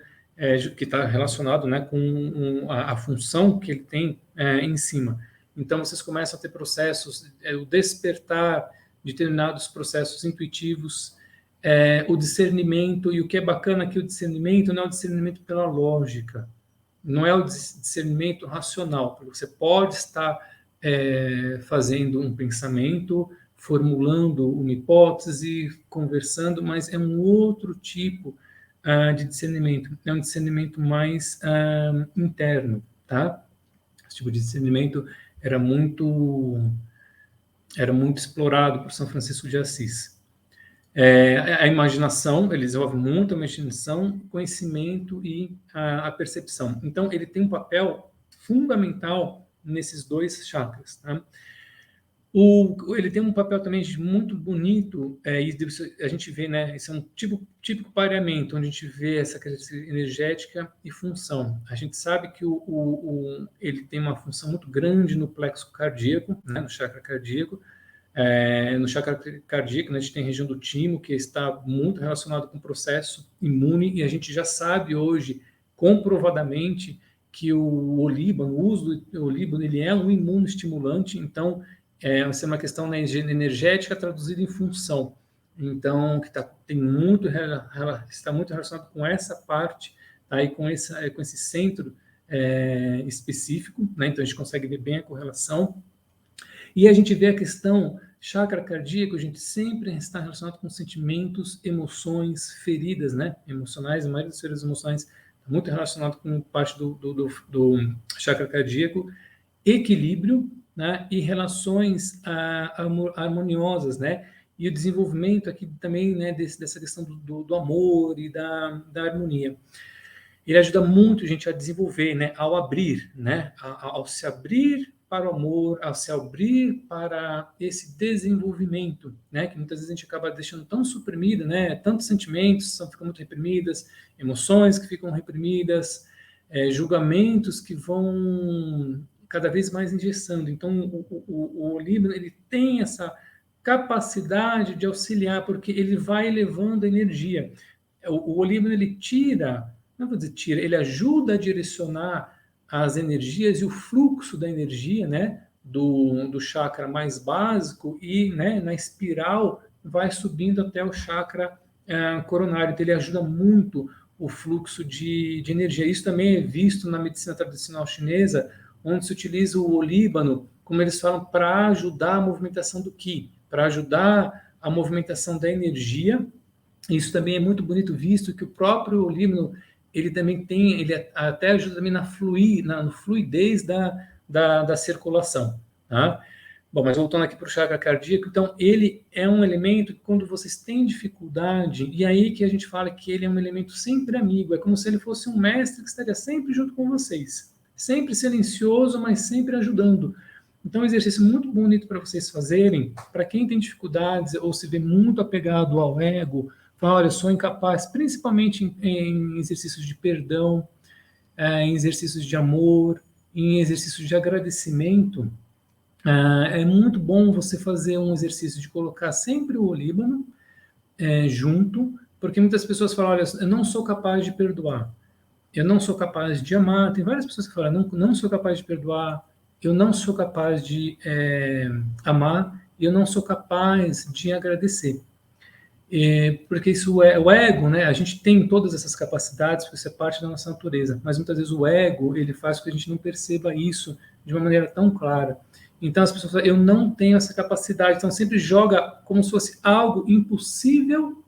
que está relacionado, né, com a função que ele tem em cima. Então, vocês começam a ter processos, o despertar de determinados processos intuitivos, o discernimento, e o que é bacana aqui, o discernimento não é o discernimento pela lógica, não é o discernimento racional, porque você pode estar fazendo um pensamento, formulando uma hipótese, conversando, mas é um outro tipo de discernimento, é um discernimento mais interno, tá? Esse tipo de discernimento era muito era muito explorado por São Francisco de Assis. A imaginação, ele desenvolve muito a imaginação, conhecimento e a percepção. Então, ele tem um papel fundamental nesses dois chakras. Tá? Ele tem um papel também muito bonito, e a gente vê, né? Esse é um típico pareamento, onde a gente vê essa característica energética e função. A gente sabe que ele tem uma função muito grande no plexo cardíaco, né, no chakra cardíaco. No chakra cardíaco, né, a gente tem a região do timo, que está muito relacionado com o processo imune, e a gente já sabe hoje, comprovadamente, que o olíbano, o uso do olíbano, ele é um imunoestimulante, então essa é uma questão, né, energética traduzida em função. Então, que está muito relacionado com essa parte, tá, e com esse centro específico, né, então a gente consegue ver bem a correlação. E a gente vê a questão chakra cardíaco, a gente sempre está relacionado com sentimentos, emoções, feridas, né, emocionais. A maioria das feridas emocionais está muito relacionado com parte do chakra cardíaco, equilíbrio, né, e relações harmoniosas, né, e o desenvolvimento aqui também, né, dessa questão do amor e da harmonia. Ele ajuda muito a gente a desenvolver, né, ao abrir, né, ao se abrir para o amor, ao se abrir para esse desenvolvimento, né, que muitas vezes a gente acaba deixando tão suprimida, né, tantos sentimentos ficam muito reprimidas, emoções que ficam reprimidas, julgamentos que vão cada vez mais engessando. Então, o Líbano, ele tem essa capacidade de auxiliar, porque ele vai elevando a energia. O Líbano, ele tira, não vou dizer tira, ele ajuda a direcionar as energias e o fluxo da energia, né, do chakra mais básico e, né, na espiral vai subindo até o chakra coronário. Então, ele ajuda muito o fluxo de energia. Isso também é visto na medicina tradicional chinesa, onde se utiliza o olíbano, como eles falam, para ajudar a movimentação do Qi, para ajudar a movimentação da energia. Isso também é muito bonito, visto que o próprio olíbano, ele também tem, ele até ajuda também na fluidez da circulação. Tá? Bom, mas voltando aqui para o chakra cardíaco, então ele é um elemento que quando vocês têm dificuldade, e aí que a gente fala que ele é um elemento sempre amigo, é como se ele fosse um mestre que estaria sempre junto com vocês, sempre silencioso, mas sempre ajudando. Então, é um exercício muito bonito para vocês fazerem, para quem tem dificuldades ou se vê muito apegado ao ego, fala, olha, eu sou incapaz, principalmente em exercícios de perdão, em exercícios de amor, em exercícios de agradecimento. É muito bom você fazer um exercício de colocar sempre o olíbano junto, porque muitas pessoas falam, olha, eu não sou capaz de perdoar, eu não sou capaz de amar. Tem várias pessoas que falam, não sou capaz de perdoar, eu não sou capaz de amar, e eu não sou capaz de agradecer. Porque isso é o ego, né? A gente tem todas essas capacidades, porque isso é parte da nossa natureza, mas muitas vezes o ego, ele faz com que a gente não perceba isso de uma maneira tão clara. Então as pessoas falam, eu não tenho essa capacidade, então sempre joga como se fosse algo impossível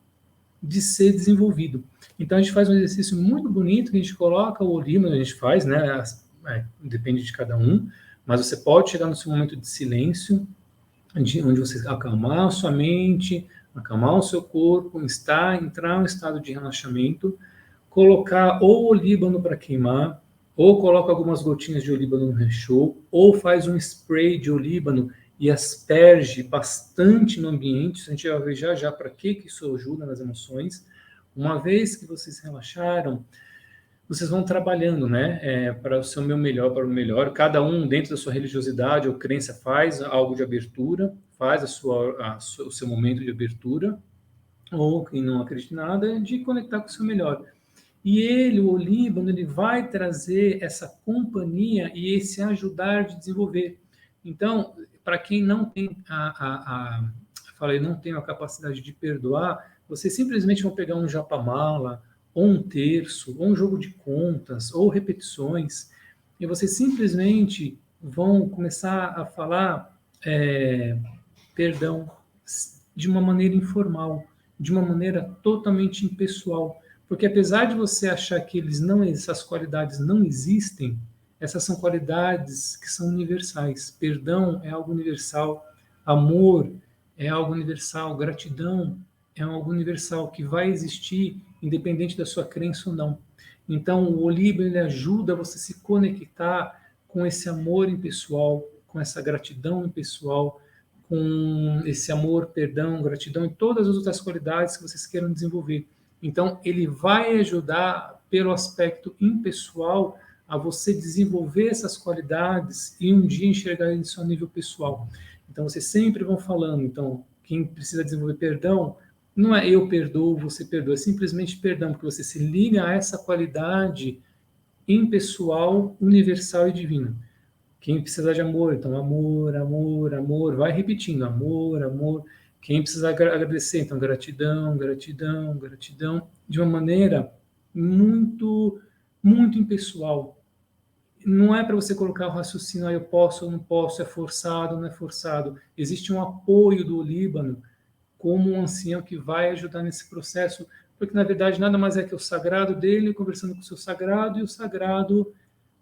de ser desenvolvido. Então a gente faz um exercício muito bonito, que a gente coloca o olíbano, a gente faz, né? Depende de cada um, mas você pode chegar no seu momento de silêncio, onde você acalmar a sua mente, acalmar o seu corpo, entrar em um estado de relaxamento, colocar ou olíbano para queimar, ou coloca algumas gotinhas de olíbano no rechô, ou faz um spray de olíbano e asperge bastante no ambiente. A gente vai ver já para que isso ajuda nas emoções. Uma vez que vocês relaxaram, vocês vão trabalhando, né, para o seu melhor, para o melhor. Cada um, dentro da sua religiosidade ou crença, faz algo de abertura, faz o seu momento de abertura, ou quem não acredita em nada, de conectar com o seu melhor. E ele, o olíbano, ele vai trazer essa companhia e esse ajudar de desenvolver. Então, para quem não tem não tem a capacidade de perdoar, vocês simplesmente vão pegar um japamala, ou um terço, ou um jogo de contas, ou repetições, e vocês simplesmente vão começar a falar perdão de uma maneira informal, de uma maneira totalmente impessoal. Porque apesar de você achar que essas qualidades não existem, essas são qualidades que são universais. Perdão é algo universal, Amor é algo universal, gratidão é algo universal que vai existir independente da sua crença ou não. Então, o Olíbano ele ajuda você a se conectar com esse amor impessoal, com essa gratidão impessoal, com esse amor, perdão, gratidão e todas as outras qualidades que vocês queiram desenvolver. Então, ele vai ajudar pelo aspecto impessoal a você desenvolver essas qualidades e um dia enxergar isso a nível pessoal. Então, vocês sempre vão falando, então, quem precisa desenvolver perdão, não é eu perdoo, você perdoa, é simplesmente perdão, porque você se liga a essa qualidade impessoal, universal e divina. Quem precisa de amor, então amor, amor, amor, vai repetindo, amor, amor. Quem precisa agradecer, então gratidão, gratidão, gratidão, de uma maneira muito, muito impessoal. Não é para você colocar o raciocínio, eu posso ou não posso, é forçado, não é forçado. Existe um apoio do Líbano como um ancião que vai ajudar nesse processo, porque na verdade nada mais é que o sagrado dele conversando com o seu sagrado e o sagrado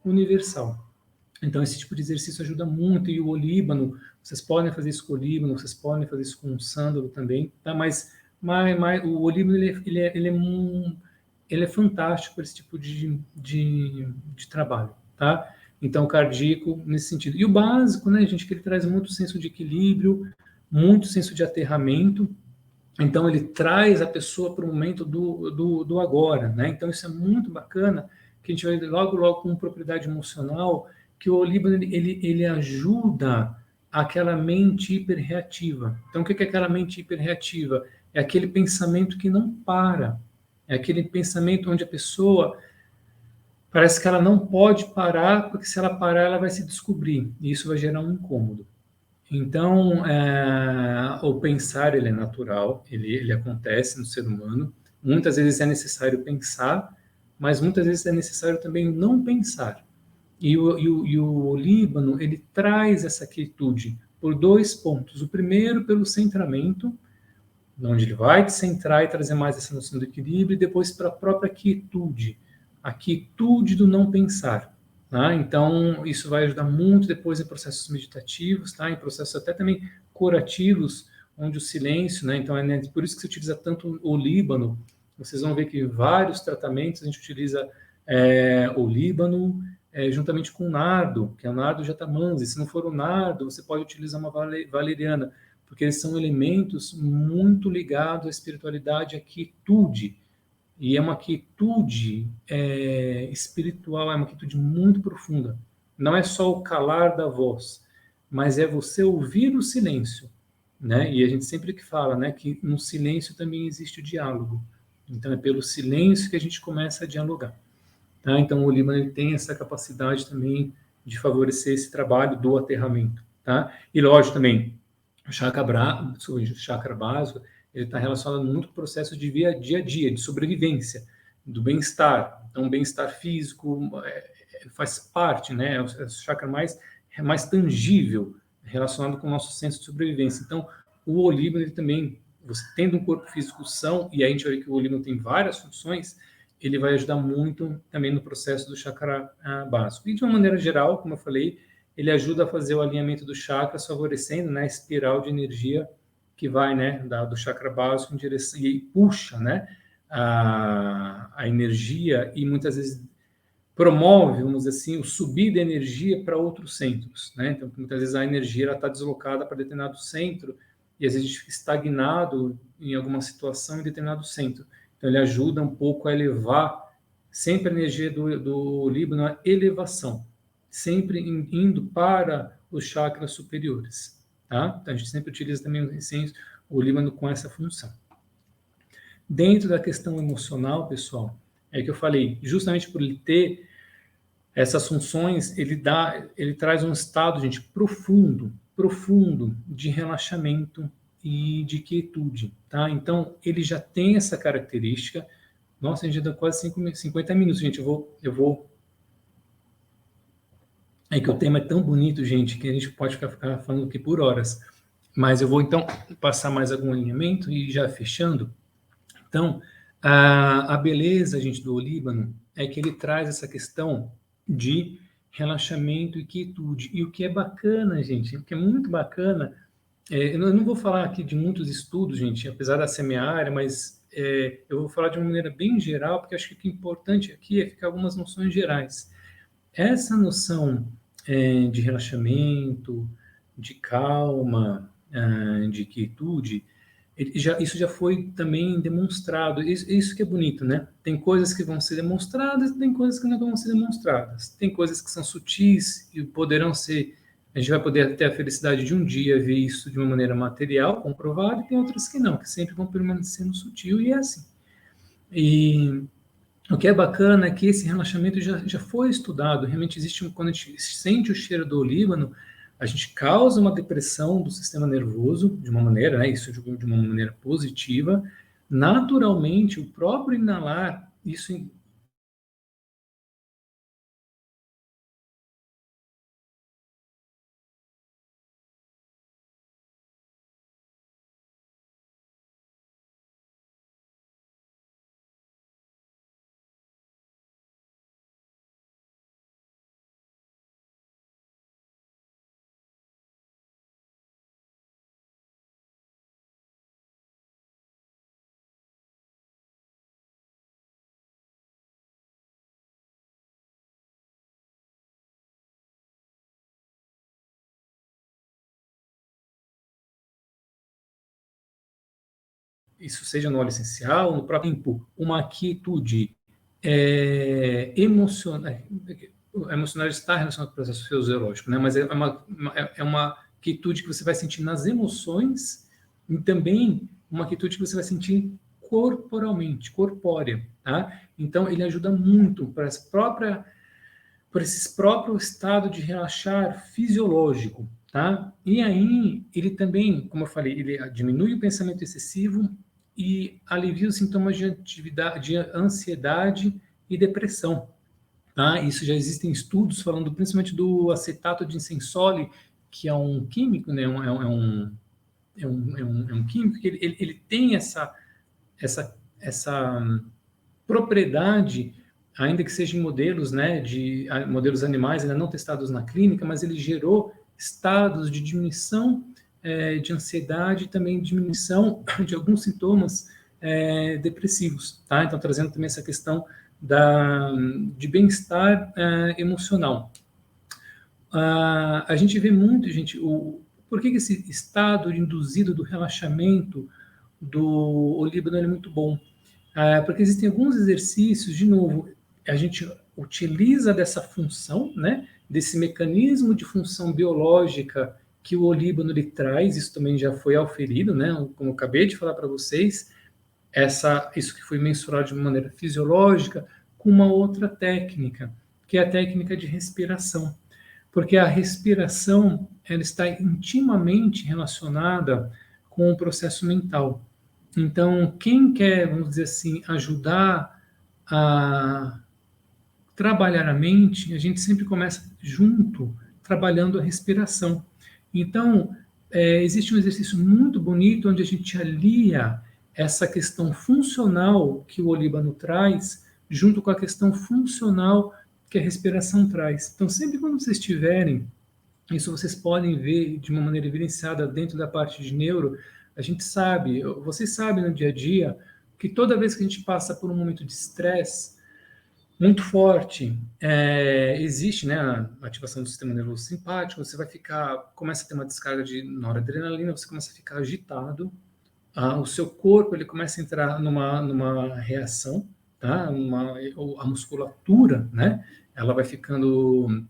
universal. Então, esse tipo de exercício ajuda muito. E o olíbano, vocês podem fazer isso com o olíbano, vocês podem fazer isso com o sândalo também, tá? Mas o olíbano, ele é fantástico para esse tipo de trabalho, tá? Então, o cardíaco, nesse sentido. E o básico, né, gente, que ele traz muito senso de equilíbrio, muito senso de aterramento. Então, ele traz a pessoa para o momento do agora, né? Então, isso é muito bacana, que a gente vai logo, logo com propriedade emocional, que o Líbano ele ajuda aquela mente hiperreativa. Então, o que é aquela mente hiperreativa? É aquele pensamento que não para. É aquele pensamento onde a pessoa parece que ela não pode parar, porque se ela parar, ela vai se descobrir. E isso vai gerar um incômodo. Então, o pensar ele é natural, ele acontece no ser humano. Muitas vezes é necessário pensar, mas muitas vezes é necessário também não pensar. E o Líbano, ele traz essa quietude por dois pontos. O primeiro, pelo centramento, onde ele vai te centrar e trazer mais essa noção do equilíbrio, e depois para a própria quietude, a quietude do não pensar. Tá? Então, isso vai ajudar muito depois em processos meditativos, tá? Em processos até também curativos, onde o silêncio, né? Então, por isso que se utiliza tanto o Líbano. Vocês vão ver que em vários tratamentos a gente utiliza o Líbano juntamente com o nardo, que é o nardo jatamansi. Se não for o nardo, você pode utilizar uma valeriana, porque eles são elementos muito ligados à espiritualidade, à quietude. E é uma quietude espiritual, é uma quietude muito profunda. Não é só o calar da voz, mas é você ouvir o silêncio, né? E a gente sempre que fala, né, que no silêncio também existe o diálogo. Então é pelo silêncio que a gente começa a dialogar. Tá? Então o Líbano ele tem essa capacidade também de favorecer esse trabalho do aterramento. Tá? E lógico também, o chakra básico, ele está relacionado muito com o processo de dia a dia, de sobrevivência, do bem-estar. Então, o bem-estar físico faz parte, né? É o chakra mais tangível, relacionado com o nosso senso de sobrevivência. Então, o Olíbano, ele também, você tendo um corpo físico são, e aí a gente vai ver que o Olíbano tem várias funções, ele vai ajudar muito também no processo do chakra básico. E de uma maneira geral, como eu falei, ele ajuda a fazer o alinhamento dos chakras, favorecendo, né, a espiral de energia que vai, né, do chakra básico em direção e puxa, né, a energia e muitas vezes promove, vamos dizer assim, o subir da energia para outros centros, né? Então, muitas vezes a energia está deslocada para determinado centro e às vezes a gente fica estagnado em alguma situação em determinado centro. Então, ele ajuda um pouco a elevar sempre a energia do Líbano, a elevação, sempre indo para os chakras superiores, tá? Então, a gente sempre utiliza também o Líbano com essa função. Dentro da questão emocional, pessoal, é que eu falei, justamente por ele ter essas funções, ele traz um estado, gente, profundo de relaxamento e de quietude, tá? Então, ele já tem essa característica. Nossa, a gente já deu quase 50 minutos, gente. Eu vou. É que o tema é tão bonito, gente, que a gente pode ficar falando aqui por horas. Mas eu vou, então, passar mais algum alinhamento e já fechando. Então, a beleza, gente, do Líbano é que ele traz essa questão de relaxamento e quietude. E o que é bacana, gente, o que é muito bacana eu não vou falar aqui de muitos estudos, gente, apesar da ser minha área, mas eu vou falar de uma maneira bem geral, porque acho que o que é importante aqui é ficar algumas noções gerais. Essa noção de relaxamento, de calma, de quietude, isso já foi também demonstrado. Isso que é bonito, né? Tem coisas que vão ser demonstradas, tem coisas que não vão ser demonstradas. Tem coisas que são sutis e poderão ser. A gente vai poder ter a felicidade de um dia ver isso de uma maneira material, comprovada, e tem outras que não, que sempre vão permanecer no sutil, e é assim. E o que é bacana é que esse relaxamento já foi estudado. Realmente existe, quando a gente sente o cheiro do olíbano, a gente causa uma depressão do sistema nervoso, de uma maneira, né, isso de uma maneira positiva. Naturalmente, o próprio inalar, isso seja no óleo essencial, no próprio tempo, uma quietude emocional. Emocional está relacionado com o processo fisiológico, né? Mas é uma quietude que você vai sentir nas emoções e também uma quietude que você vai sentir corporalmente, corpórea, tá? Então, ele ajuda muito por esse próprio estado de relaxar fisiológico, tá? E aí, ele também, como eu falei, ele diminui o pensamento excessivo e alivia os sintomas de ansiedade e depressão, tá? Isso já existem estudos falando principalmente do acetato de insensole, que é um químico, né? É um químico que ele tem essa propriedade, ainda que seja em modelos, né, de modelos animais ainda não testados na clínica, mas ele gerou estados de diminuição de ansiedade e também diminuição de alguns sintomas depressivos, tá? Então, trazendo também essa questão de bem-estar emocional. A gente vê muito, gente, por que esse estado induzido do relaxamento do olíbano é muito bom? Porque existem alguns exercícios, de novo, a gente utiliza dessa função, né, desse mecanismo de função biológica que o olíbano lhe traz, isso também já foi auferido, né, como eu acabei de falar para vocês, isso que foi mensurado de uma maneira fisiológica, com uma outra técnica, que é a técnica de respiração. Porque a respiração ela está intimamente relacionada com o processo mental. Então, quem quer, vamos dizer assim, ajudar a trabalhar a mente, a gente sempre começa junto, trabalhando a respiração. Então, existe um exercício muito bonito onde a gente alia essa questão funcional que o olíbano traz, junto com a questão funcional que a respiração traz. Então, sempre quando vocês tiverem, isso vocês podem ver de uma maneira evidenciada dentro da parte de neuro, a gente sabe, vocês sabem no dia a dia, que toda vez que a gente passa por um momento de estresse, muito forte, existe, né, a ativação do sistema nervoso simpático, você começa a ter uma descarga de noradrenalina, você começa a ficar agitado, o seu corpo ele começa a entrar numa reação, tá? A musculatura, né, ela vai ficando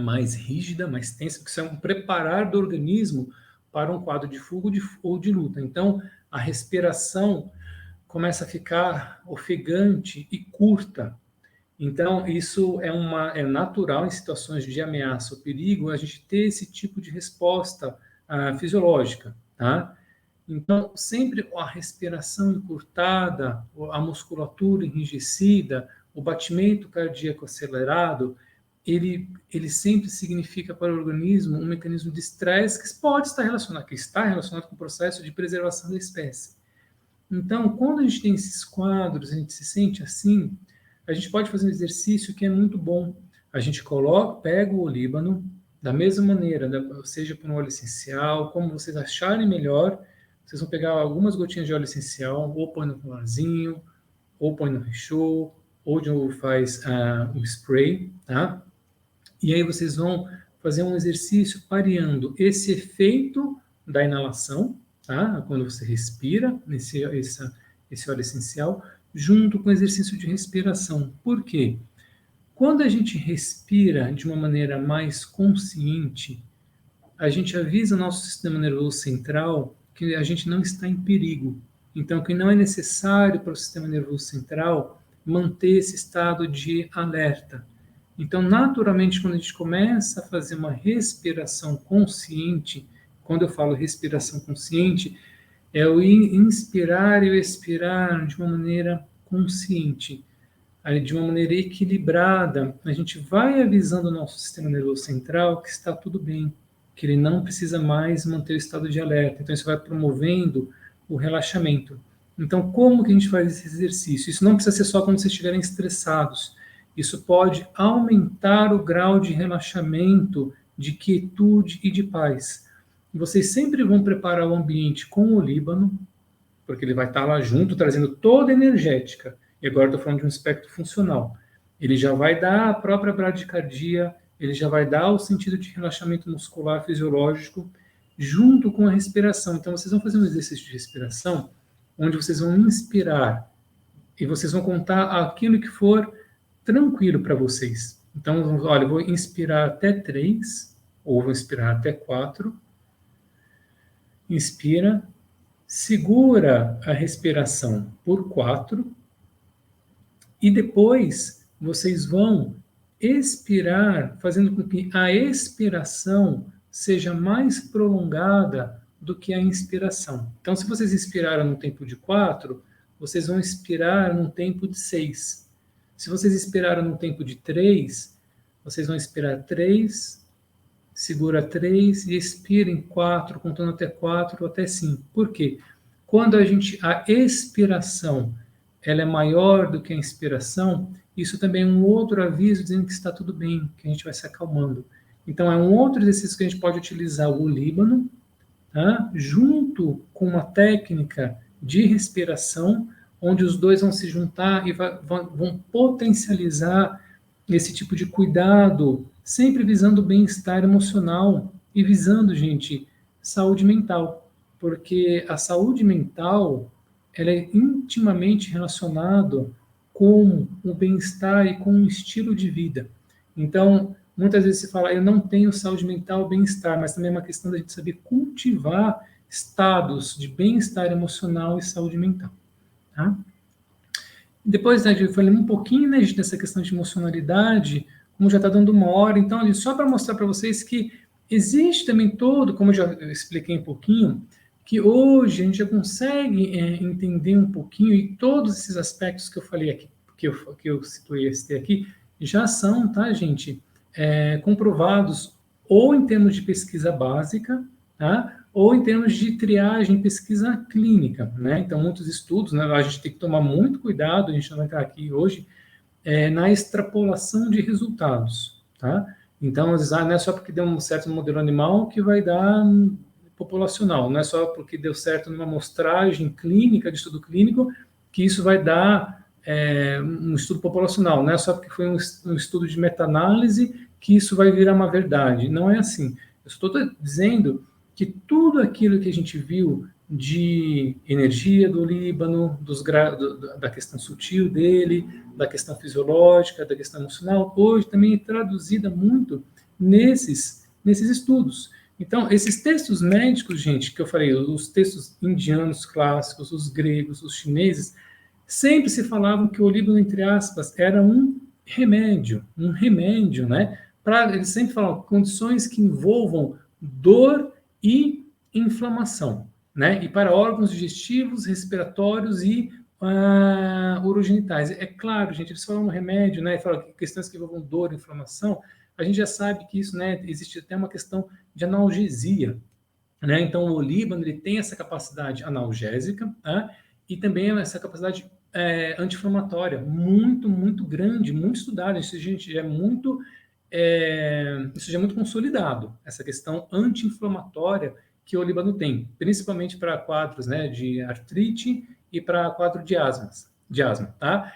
mais rígida, mais tensa, porque isso é um preparar do organismo para um quadro de fuga ou de luta. Então, a respiração começa a ficar ofegante e curta, então, isso é natural em situações de ameaça ou perigo, a gente ter esse tipo de resposta fisiológica, tá? Então, sempre a respiração encurtada, a musculatura enrijecida, o batimento cardíaco acelerado, ele sempre significa para o organismo um mecanismo de estresse que está relacionado com o processo de preservação da espécie. Então, quando a gente tem esses quadros, a gente se sente assim, a gente pode fazer um exercício que é muito bom. A gente pega o olíbano, Da mesma maneira, seja por um óleo essencial, como vocês acharem melhor, vocês vão pegar algumas gotinhas de óleo essencial, ou põe no colarzinho, ou põe no rechô, ou de novo faz o spray, tá? E aí vocês vão fazer um exercício pareando esse efeito da inalação, tá? Quando você respira esse óleo essencial, junto com o exercício de respiração. Por quê? Quando a gente respira de uma maneira mais consciente, a gente avisa o nosso sistema nervoso central que a gente não está em perigo. Então, que não é necessário para o sistema nervoso central manter esse estado de alerta. Então, naturalmente, quando a gente começa a fazer uma respiração consciente, quando eu falo respiração consciente, é o inspirar e o expirar de uma maneira consciente, de uma maneira equilibrada. A gente vai avisando o nosso sistema nervoso central que está tudo bem, que ele não precisa mais manter o estado de alerta. Então, isso vai promovendo o relaxamento. Então, como que a gente faz esse exercício? Isso não precisa ser só quando vocês estiverem estressados. Isso pode aumentar o grau de relaxamento, de quietude e de paz. Vocês sempre vão preparar o ambiente com o olíbano, porque ele vai estar lá junto, trazendo toda a energética. E agora estou falando de um espectro funcional. Ele já vai dar a própria bradicardia, ele já vai dar o sentido de relaxamento muscular fisiológico, junto com a respiração. Então, vocês vão fazer um exercício de respiração, onde vocês vão inspirar, e vocês vão contar aquilo que for tranquilo para vocês. Então, olha, eu vou inspirar até 3, ou vou inspirar até 4. Inspira, segura a respiração por 4, e depois vocês vão expirar, fazendo com que a expiração seja mais prolongada do que a inspiração. Então, se vocês inspiraram no tempo de 4, vocês vão expirar no tempo de 6. Se vocês inspiraram no tempo de 3, vocês vão expirar 3, segura 3 e expira em 4, contando até 4 ou até 5. Por quê? Quando a expiração ela é maior do que a inspiração, isso também é um outro aviso dizendo que está tudo bem, que a gente vai se acalmando. Então, é um outro exercício que a gente pode utilizar o olíbano, tá? Junto com uma técnica de respiração, onde os dois vão se juntar e vão potencializar esse tipo de cuidado, sempre visando o bem-estar emocional e visando, gente, saúde mental. Porque a saúde mental ela é intimamente relacionada com o bem-estar e com o estilo de vida. Então, muitas vezes se fala, eu não tenho saúde mental, bem-estar, mas também é uma questão da gente saber cultivar estados de bem-estar emocional e saúde mental. Tá? Depois, né, eu falei um pouquinho, né, dessa questão de emocionalidade, como já está dando 1 hora, então, ali, só para mostrar para vocês que existe também todo, como eu já expliquei um pouquinho, que hoje a gente já consegue entender um pouquinho, e todos esses aspectos que eu falei aqui, que eu citei aqui, já são, tá, gente, comprovados ou em termos de pesquisa básica, tá, ou em termos de triagem, pesquisa clínica, né? Então, muitos estudos, né, a gente tem que tomar muito cuidado, a gente não vai entrar aqui hoje, na extrapolação de resultados, tá? Então, às vezes, não é só porque deu um certo modelo animal que vai dar populacional, não é só porque deu certo numa amostragem clínica, de estudo clínico, que isso vai dar um estudo populacional, não é só porque foi um estudo de meta-análise que isso vai virar uma verdade, não é assim. Eu estou dizendo que tudo aquilo que a gente viu de energia do olíbano, da questão sutil dele, da questão fisiológica, da questão emocional, hoje também é traduzida muito nesses estudos. Então, esses textos médicos, gente, que eu falei, os textos indianos clássicos, os gregos, os chineses, sempre se falavam que o olíbano, entre aspas, era um remédio, né? Eles sempre falam condições que envolvam dor e inflamação, né? E para órgãos digestivos, respiratórios e urogenitais. É claro, gente, eles falam no remédio, né? Falam questões que envolvam dor e inflamação. A gente já sabe que isso, né? Existe até uma questão de analgesia, né? Então, o olíbano ele tem essa capacidade analgésica, tá? E também essa capacidade anti-inflamatória muito, muito grande, muito estudada. Isso, gente, é muito isso já é muito consolidado, essa questão anti-inflamatória que o olíbano tem, principalmente para quadros, né, de artrite e para quadro de asma, tá?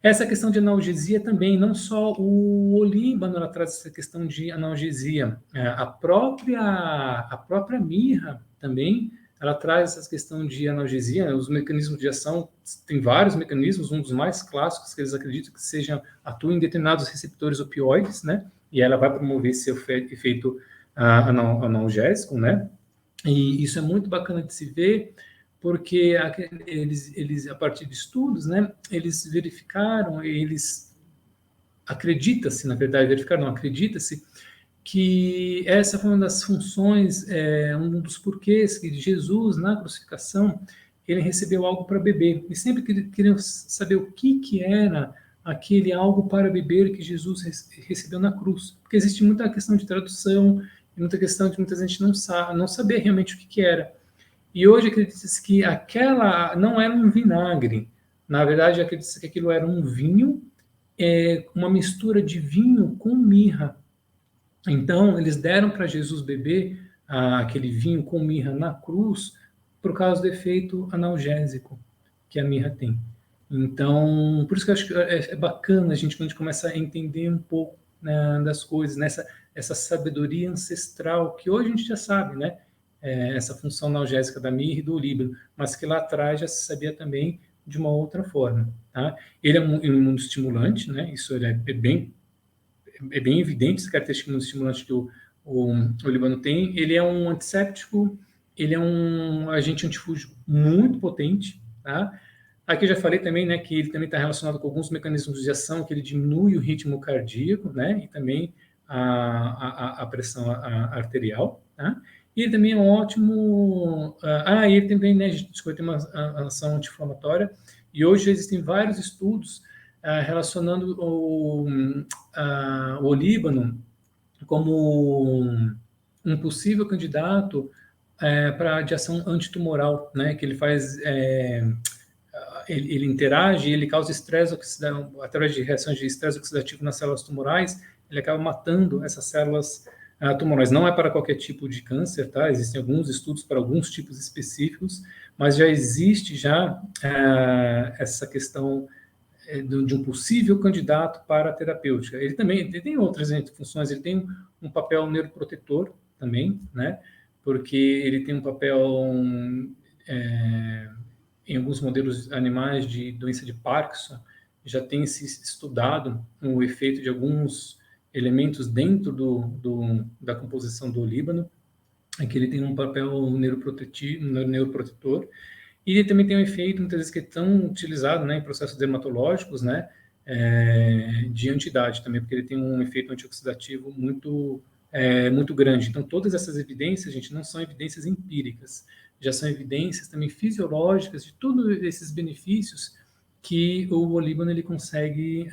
Essa questão de analgesia também, não só o olíbano ela traz essa questão de analgesia, a própria mirra também, ela traz essa questão de analgesia, os mecanismos de ação, tem vários mecanismos, um dos mais clássicos que eles acreditam que atuam em determinados receptores opioides, né? E ela vai promover esse efeito analgésico, né? E isso é muito bacana de se ver, porque eles a partir de estudos, né, eles verificaram, acredita-se, na verdade, verificaram, não, acredita-se, que essa foi uma das funções, um dos porquês que Jesus, na crucificação, ele recebeu algo para beber. E sempre queriam saber o que era aquele algo para beber que Jesus recebeu na cruz. Porque existe muita questão de tradução, e muita questão de muita gente não saber realmente o que era. E hoje acredita-se que aquela não era um vinagre. Na verdade, acredita-se que aquilo era um vinho, uma mistura de vinho com mirra. Então, eles deram para Jesus beber aquele vinho com mirra na cruz por causa do efeito analgésico que a mirra tem. Então, por isso que eu acho que é bacana a gente, quando a gente começa a entender um pouco, né, das coisas, essa sabedoria ancestral, que hoje a gente já sabe, né? Essa função analgésica da mirra e do olíbano, mas que lá atrás já se sabia também de uma outra forma. Tá? Ele é um imunoestimulante, né? Isso é bem evidente essa característica imunostimulante que o olíbano tem. Ele é um antisséptico, ele é um agente antifúngico muito potente. Tá? Aqui eu já falei também, né, que ele também está relacionado com alguns mecanismos de ação, que ele diminui o ritmo cardíaco, né, e também a pressão arterial. Tá? E ele também é um ótimo... ele também, né, tem uma ação anti-inflamatória, e hoje existem vários estudos relacionando o olíbano como um possível candidato para de ação antitumoral, né, que ele faz... ele interage, ele causa estresse oxidativo, através de reações de estresse oxidativo nas células tumorais, ele acaba matando essas células tumorais. Não é para qualquer tipo de câncer, tá? Existem alguns estudos para alguns tipos específicos, mas já existe essa questão de um possível candidato para a terapêutica. Ele também tem outras funções, ele tem um papel neuroprotetor também, né? Porque ele tem um papel em alguns modelos animais de doença de Parkinson, já tem se estudado o efeito de alguns elementos dentro da composição do olíbano, em que ele tem um papel neuroprotetor, e ele também tem um efeito, muitas vezes, que é tão utilizado, né, em processos dermatológicos, né, de anti-idade também, porque ele tem um efeito antioxidativo muito grande. Então, todas essas evidências, gente, não são evidências empíricas, já são evidências também fisiológicas de todos esses benefícios que o olíbano ele consegue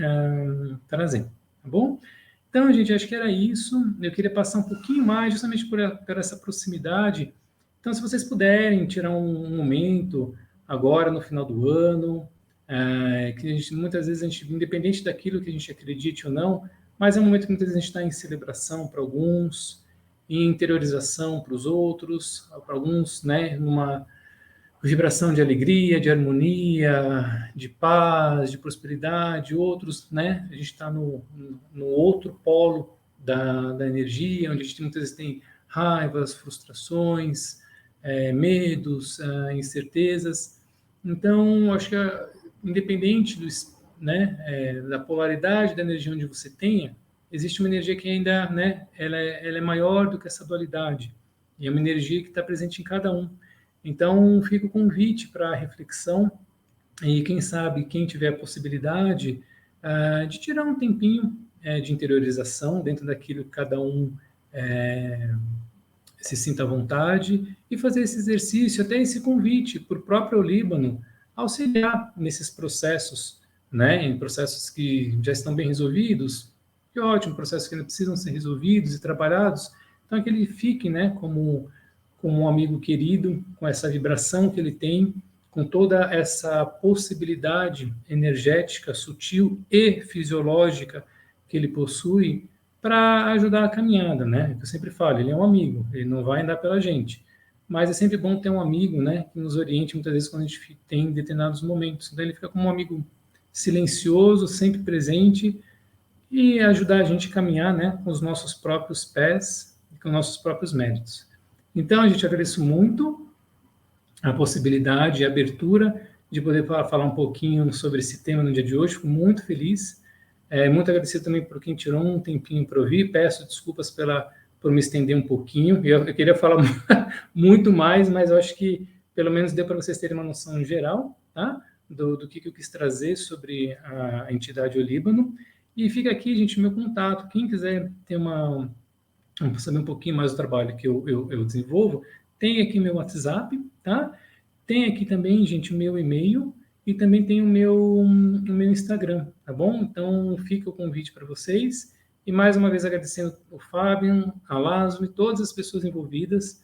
trazer, tá bom? Então, gente, acho que era isso. Eu queria passar um pouquinho mais, justamente por essa proximidade. Então, se vocês puderem tirar um momento agora no final do ano, que muitas vezes independente daquilo que a gente acredite ou não, mas é um momento que muitas vezes a gente está em celebração para alguns, em interiorização para os outros, para alguns, né, numa vibração de alegria, de harmonia, de paz, de prosperidade, outros, né, a gente está no outro polo da energia, onde a gente muitas vezes tem raivas, frustrações, medos, incertezas. Então, acho que independente da polaridade da energia onde você tenha, existe uma energia que ainda, né, ela é maior do que essa dualidade. E é uma energia que está presente em cada um. Então, fica o convite para a reflexão e, quem sabe, quem tiver a possibilidade de tirar um tempinho de interiorização dentro daquilo que cada um se sinta à vontade e fazer esse exercício, até esse convite para o próprio Líbano auxiliar nesses processos, né, em processos que já estão bem resolvidos, que ótimo, processos que ainda precisam ser resolvidos e trabalhados, então que ele fique, né, como um amigo querido, com essa vibração que ele tem, com toda essa possibilidade energética, sutil e fisiológica que ele possui, para ajudar a caminhada, né? Eu sempre falo, ele é um amigo, ele não vai andar pela gente. Mas é sempre bom ter um amigo, né, que nos oriente muitas vezes quando a gente tem determinados momentos. Então ele fica como um amigo silencioso, sempre presente e ajudar a gente a caminhar, né, com os nossos próprios pés e com nossos próprios méritos. Então a gente agradece muito a possibilidade e a abertura de poder falar um pouquinho sobre esse tema no dia de hoje. Fico muito feliz. Muito agradecido também por quem tirou um tempinho para ouvir. Peço desculpas por me estender um pouquinho. Eu queria falar muito mais, mas eu acho que pelo menos deu para vocês terem uma noção geral, tá? Do que eu quis trazer sobre a entidade O Líbano. E fica aqui, gente, meu contato. Quem quiser ter saber um pouquinho mais do trabalho que eu desenvolvo, tem aqui meu WhatsApp, tá? Tem aqui também, gente, o meu e-mail e também tem o meu Instagram, tá bom? Então, fica o convite para vocês. E mais uma vez agradecendo o Fábio, a Lázaro e todas as pessoas envolvidas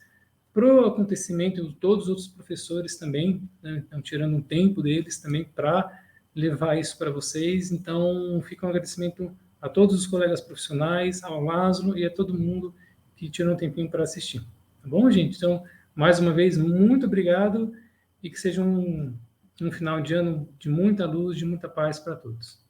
para o acontecimento, e todos os outros professores também, né, estão tirando um tempo deles também para levar isso para vocês. Então, fica um agradecimento a todos os colegas profissionais, ao Lázaro e a todo mundo que tirou um tempinho para assistir. Tá bom, gente? Então, mais uma vez, muito obrigado e que seja um final de ano de muita luz, de muita paz para todos.